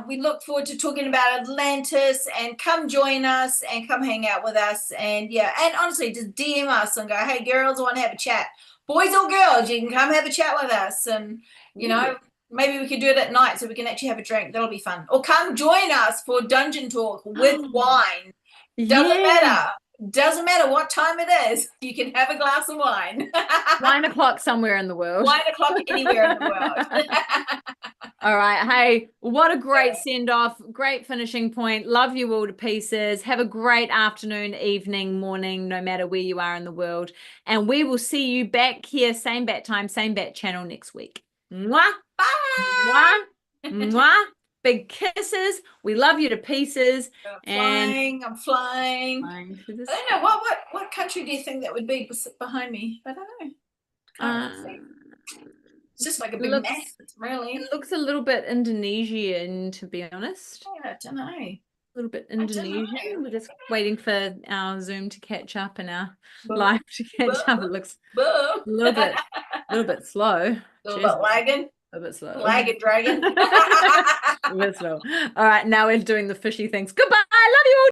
We look forward to talking about Atlantis and come join us and come hang out with us. And honestly, just DM us and go, hey, girls, I want to have a chat. Boys or girls, you can come have a chat with us. And, you know, maybe we could do it at night so we can actually have a drink. That'll be fun. Or come join us for Dungeon Talk with wine. Doesn't matter what time it is. You can have a glass of wine. 9 o'clock somewhere in the world. 9 o'clock anywhere in the world. All right. Hey, what a great send-off. Great finishing point. Love you all to pieces. Have a great afternoon, evening, morning, no matter where you are in the world. And we will see you back here, same bat time, same bat channel next week. Mwah. Bye. Mwah. Mwah. Big kisses. We love you to pieces. I'm flying. I don't know what country do you think that would be behind me? I don't know. Can't see. It's just like a big mess, really. It looks a little bit Indonesian, to be honest. I don't know. A little bit Indonesian. We're just waiting for our Zoom to catch up and our live to catch up. It looks a little bit slow. A little bit lagging. A bit slow. Lagging dragon. A bit slow. All right, now we're doing the fishy things. Goodbye. I love you all.